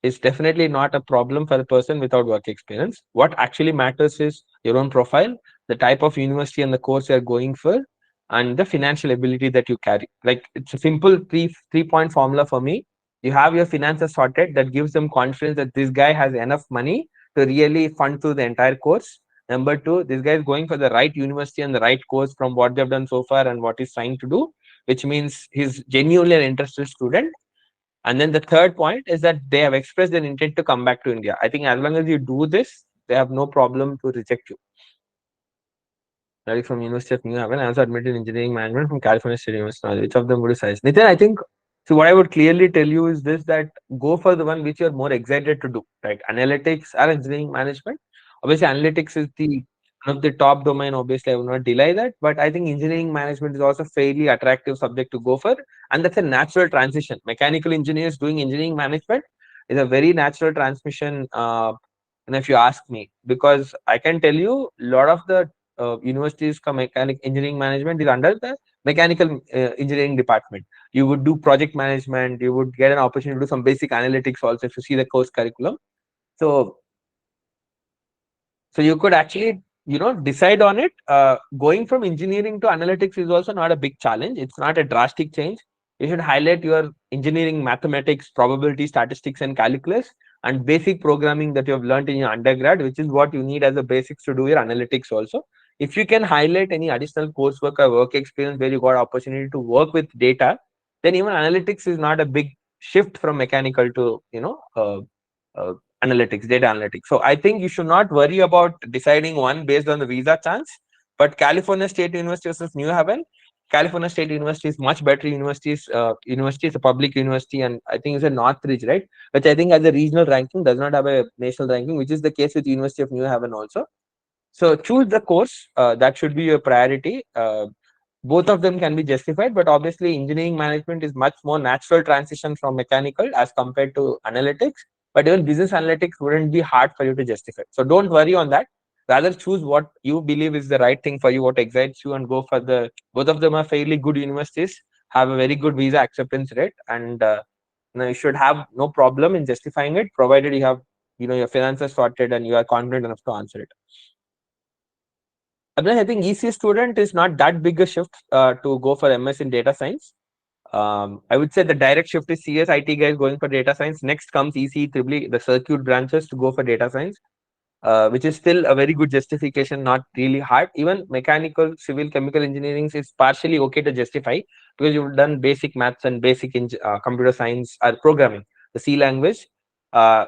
is definitely not a problem for a person without work experience. What actually matters is your own profile, the type of university and the course you're going for, and the financial ability that you carry. Like it's a simple three-point formula for me. You have your finances sorted, that gives them confidence that this guy has enough money to really fund through the entire course. Number two, this guy is going for the right university and the right course from what they've done so far and what he's trying to do, which means he's genuinely an interested student. And then the third point is that they have expressed their intent to come back to India. I think as long as you do this, they have no problem to reject you. Study from University of New Haven. I also admitted engineering management from California State University. Which of them would you size? Nitin, I think so. What I would clearly tell you is this: that go for the one which you're more excited to do, right? Analytics or engineering management. Obviously, analytics is the one of the top domain. Obviously, I will not deny that, but I think engineering management is also fairly attractive subject to go for, and that's a natural transition. Mechanical engineers doing engineering management is a very natural transmission. And if you ask me, because I can tell you, a lot of the universities come mechanic engineering management is under the mechanical engineering department. You would do project management, you would get an opportunity to do some basic analytics also if you see the course curriculum. So so you could actually decide on it. Going from engineering to analytics is also not a big challenge. It's not a drastic change. You should highlight your engineering mathematics, probability, statistics, and calculus, and basic programming that you have learned in your undergrad, which is what you need as a basics to do your analytics also. If you can highlight any additional coursework or work experience where you got opportunity to work with data, then even analytics is not a big shift from mechanical to uh, analytics, data analytics. So I think you should not worry about deciding one based on the visa chance. But California State University versus New Haven, California State University is much better university is a public university, and I think it's a Northridge, right? Which I think has a regional ranking, does not have a national ranking, which is the case with University of New Haven also. So choose the course that should be your priority. Both of them can be justified, but obviously engineering management is much more natural transition from mechanical as compared to analytics. But even business analytics wouldn't be hard for you to justify. So don't worry on that. Rather choose what you believe is the right thing for you, what excites you, and go for the. Both of them are fairly good universities, have a very good visa acceptance rate, and you should have no problem in justifying it, provided you have your finances sorted and you are confident enough to answer it. I think EC student is not that big a shift to go for MS in data science. I would say the direct shift is CS IT guys going for data science. Next comes EC, Triple E, the circuit branches to go for data science, which is still a very good justification, not really hard. Even mechanical, civil, chemical engineering is partially okay to justify because you've done basic maths and basic computer science or programming, the C language. Uh,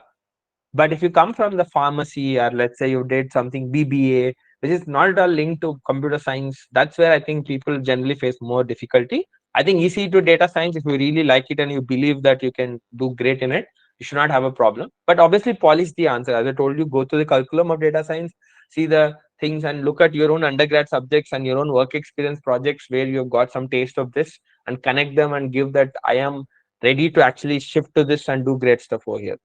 but if you come from the pharmacy, or let's say you did something BBA, which is not at all linked to computer science, that's where I think people generally face more difficulty. I think EC to data science, if you really like it and you believe that you can do great in it, you should not have a problem. But obviously, polish the answer. As I told you, go to the curriculum of data science, see the things, and look at your own undergrad subjects and your own work experience projects where you've got some taste of this, and connect them and give that I am ready to actually shift to this and do great stuff over here.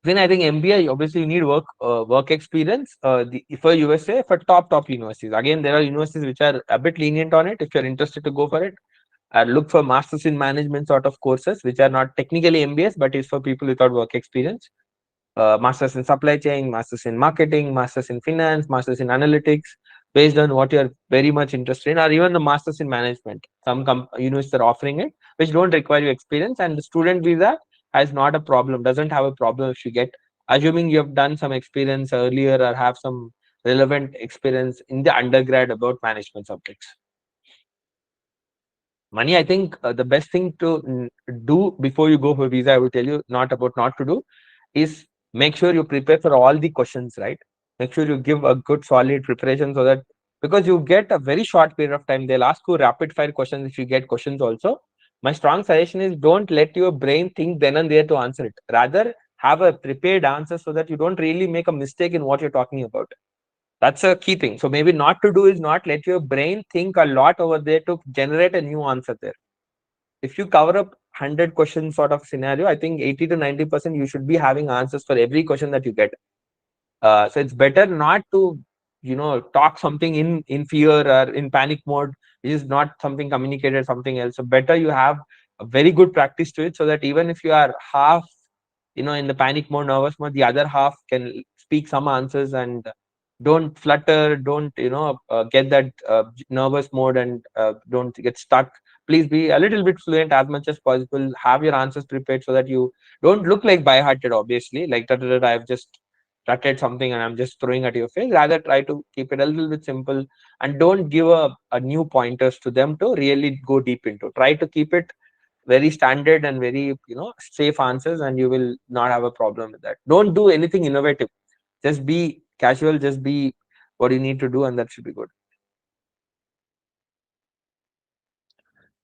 Then I think MBA, obviously you need work experience. For USA, for top universities. Again, there are universities which are a bit lenient on it. If you're interested to go for it, look for masters in management sort of courses, which are not technically MBAs, but is for people without work experience. Masters in supply chain, masters in marketing, masters in finance, masters in analytics, based on what you're very much interested in, or even the masters in management. Some universities are offering it, which don't require you experience, and the student visa has not a problem, doesn't have a problem if you get, assuming you have done some experience earlier or have some relevant experience in the undergrad about management subjects. Money, I think the best thing to do before you go for visa, I will tell you, not about not to do, is make sure you prepare for all the questions, right? Make sure you give a good solid preparation, so that, because you get a very short period of time, they'll ask you rapid fire questions if you get questions also. My strong suggestion is, don't let your brain think then and there to answer it. Rather, have a prepared answer so that you don't really make a mistake in what you're talking about. That's a key thing. So maybe not to do is not let your brain think a lot over there to generate a new answer there. If you cover up 100 question sort of scenario, I think 80 to 90% you should be having answers for every question that you get. So it's better not to, talk something in fear or in panic mode, which is not something communicated, something else. So better you have a very good practice to it, so that even if you are half, in the panic mode, nervous mode, the other half can speak some answers, and don't flutter, don't, get that nervous mode, and don't get stuck. Please be a little bit fluent as much as possible. Have your answers prepared so that you don't look like by-hearted, obviously, like that I've just stuttered something and I'm just throwing at your face. Rather, try to keep it a little bit simple, and don't give a new pointers to them to really go deep into. Try to keep it very standard and very, safe answers, and you will not have a problem with that. Don't do anything innovative. Just be casual, just be what you need to do, and that should be good.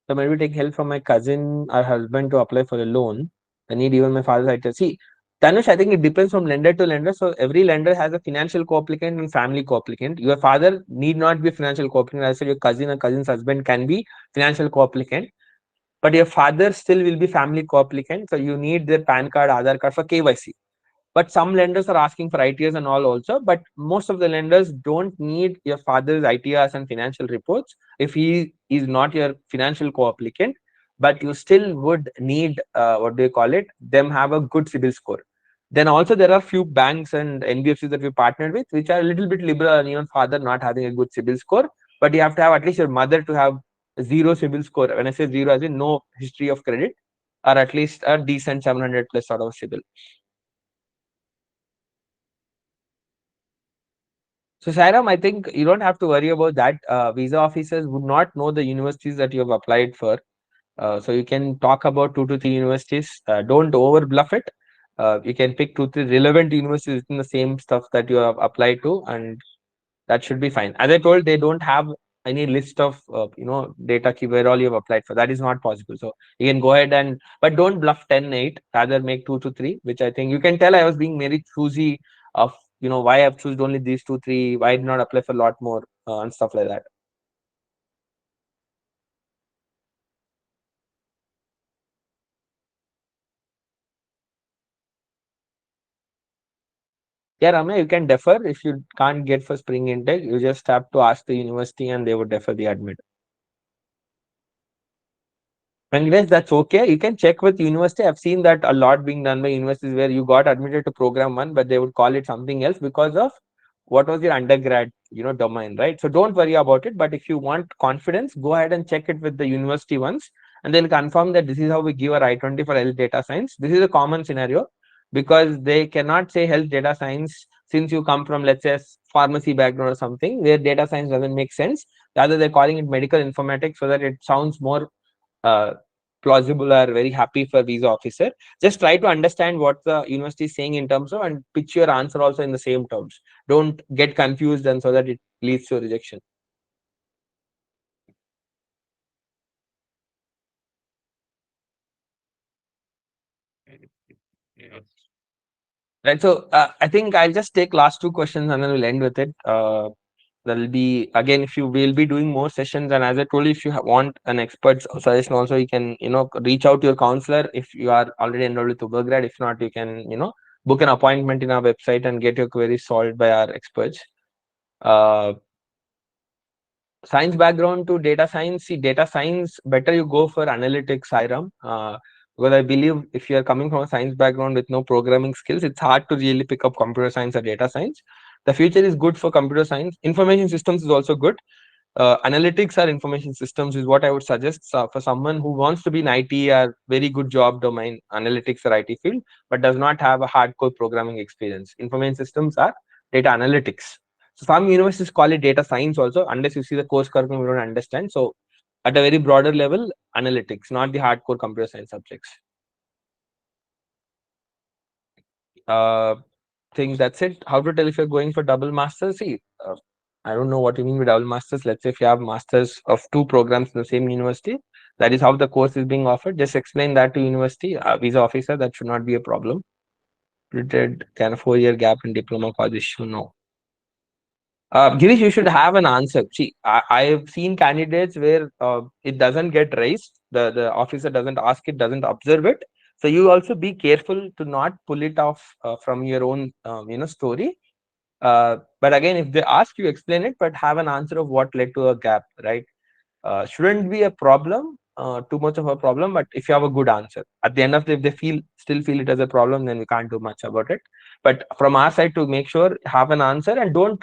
So maybe take help from my cousin or husband to apply for a loan. I need even my father's ITR. See, Tanush, I think it depends from lender to lender. So every lender has a financial co-applicant and family co-applicant. Your father need not be a financial co-applicant. I said your cousin or cousin's husband can be financial co-applicant, but your father still will be family co-applicant. So you need their PAN card, Aadhaar card for KYC. But some lenders are asking for ITRs and all also, but most of the lenders don't need your father's ITRs and financial reports if he is not your financial co-applicant. But you still would need, what do you call it, them have a good CIBIL score. Then also there are few banks and NBFCs that we partnered with which are a little bit liberal, and even father not having a good CIBIL score, but you have to have at least your mother to have zero CIBIL score. When I say zero, as in no history of credit, or at least a decent 700 plus sort of CIBIL. So, Sairam, I think you don't have to worry about that. Visa officers would not know the universities that you have applied for. So, you can talk about 2 to 3 universities. Don't over bluff it. You can pick 2 3 relevant universities in the same stuff that you have applied to, and that should be fine. As I told, they don't have any list of, data key where all you have applied for. That is not possible. So, you can go ahead and, but don't bluff 10 8. Rather make 2 to 3, which I think you can tell I was being very choosy of, why I've chosen only these 2 3, why did not apply for a lot more, and stuff like that. Yeah, Ramya, you can defer if you can't get for spring intake. You just have to ask the university and they would defer the admit. Venkatesh, that's okay. You can check with university. I've seen that a lot being done by universities where you got admitted to program one, but they would call it something else because of what was your undergrad, domain, right? So don't worry about it. But if you want confidence, go ahead and check it with the university once, and then confirm that this is how we give our I-20 for health data science. This is a common scenario, because they cannot say health data science since you come from, let's say, pharmacy background or something where data science doesn't make sense. Rather, they're calling it medical informatics so that it sounds more uh, plausible or very happy for visa officer. Just try to understand what the university is saying in terms of, and pitch your answer also in the same terms. Don't get confused, and so that it leads to rejection. Right. So I think I'll just take last two questions and then we'll end with it. There'll be, again, if you will be doing more sessions, and as I told you, if you want an expert suggestion also, you can reach out to your counselor if you are already enrolled with Ubergrad. If not, you can book an appointment in our website and get your queries solved by our experts. uh, Science background to data science. See, data science, better you go for analytics, Sairam. Because I believe if you are coming from a science background with no programming skills, it's hard to really pick up computer science or data science. The future is good for computer science. Information systems is also good. Analytics or information systems is what I would suggest for someone who wants to be in IT or very good job domain, analytics or IT field, but does not have a hardcore programming experience. Information systems are data analytics. So some universities call it data science also, unless you see the course curriculum, you don't understand. So at a very broader level, analytics, not the hardcore computer science subjects. Uh, think that's it. How to tell if you're going for double masters? See, I don't know what you mean with double masters. Let's say if you have masters of two programs in the same university, that is how the course is being offered. Just explain that to university visa officer. That should not be a problem. Can a 4-year gap in diploma cause issue? No. Girish, you should have an answer. See, I've seen candidates where it doesn't get raised. The officer doesn't ask it, doesn't observe it. So you also be careful to not pull it off from your own, story. But again, if they ask you, explain it, but have an answer of what led to a gap, right? Shouldn't be a problem, too much of a problem. But if you have a good answer, at the end of the, if they still feel it as a problem, then we can't do much about it. But from our side, to make sure, have an answer, and don't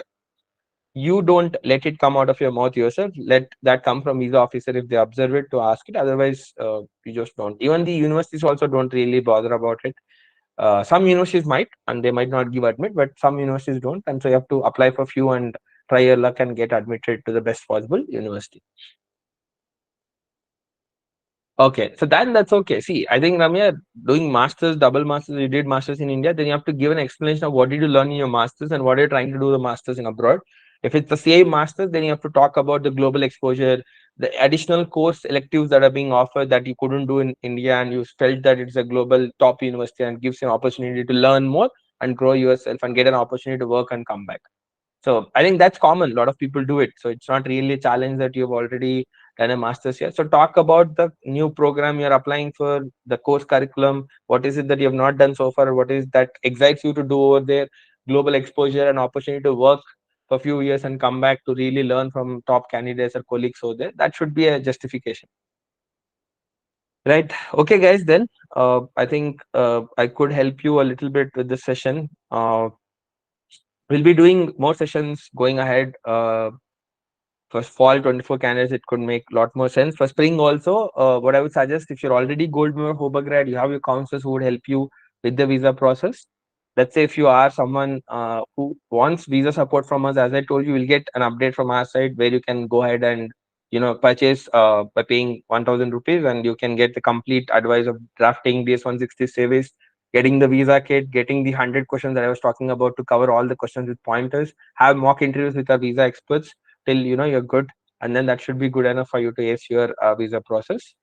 let it come out of your mouth yourself. Let that come from visa officer if they observe it, to ask it. Otherwise, you just don't. Even the universities also don't really bother about it. Some universities might, and they might not give admit, but some universities don't, and so you have to apply for few and try your luck and get admitted to the best possible university. Okay, so that's okay. See, I think, Ramya, doing masters, double masters, you did masters in India, then you have to give an explanation of what did you learn in your masters and what are you trying to do the masters in abroad. If it's the same masters, then you have to talk about the global exposure, the additional course electives that are being offered that you couldn't do in India, and you felt that it's a global top university and gives you an opportunity to learn more and grow yourself and get an opportunity to work and come back. So I think that's common. A lot of people do it. So it's not really a challenge that you've already done a master's here. So talk about the new program you're applying for, the course curriculum. What is it that you have not done so far? What is that excites you to do over there? Global exposure and opportunity to work for a few years and come back to really learn from top candidates or colleagues over there. That should be a justification. Right. Okay, guys, then I think I could help you a little bit with this session. We'll be doing more sessions going ahead. For fall 24 candidates, it could make a lot more sense. For spring also, what I would suggest, if you're already gold member of Ubergrad, you have your counselors who would help you with the visa process. Let's say if you are someone who wants visa support from us, as I told you, you'll get an update from our side where you can go ahead and purchase by paying 1,000 rupees, and you can get the complete advice of drafting DS-160 SEVIS, getting the visa kit, getting the 100 questions that I was talking about to cover all the questions with pointers, have mock interviews with our visa experts till you're good, and then that should be good enough for you to ace your visa process.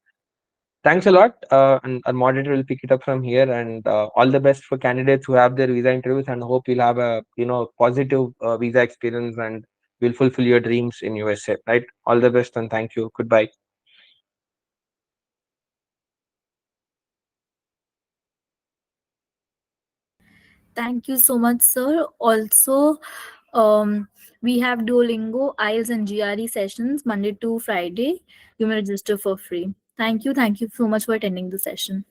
Thanks a lot, and our moderator will pick it up from here. And all the best for candidates who have their visa interviews, and hope you'll have a positive visa experience and will fulfill your dreams in USA. Right? All the best, and thank you. Goodbye. Thank you so much, sir. Also, um, we have Duolingo, IELTS, and GRE sessions Monday to Friday. You may register for free. Thank you. Thank you so much for attending the session.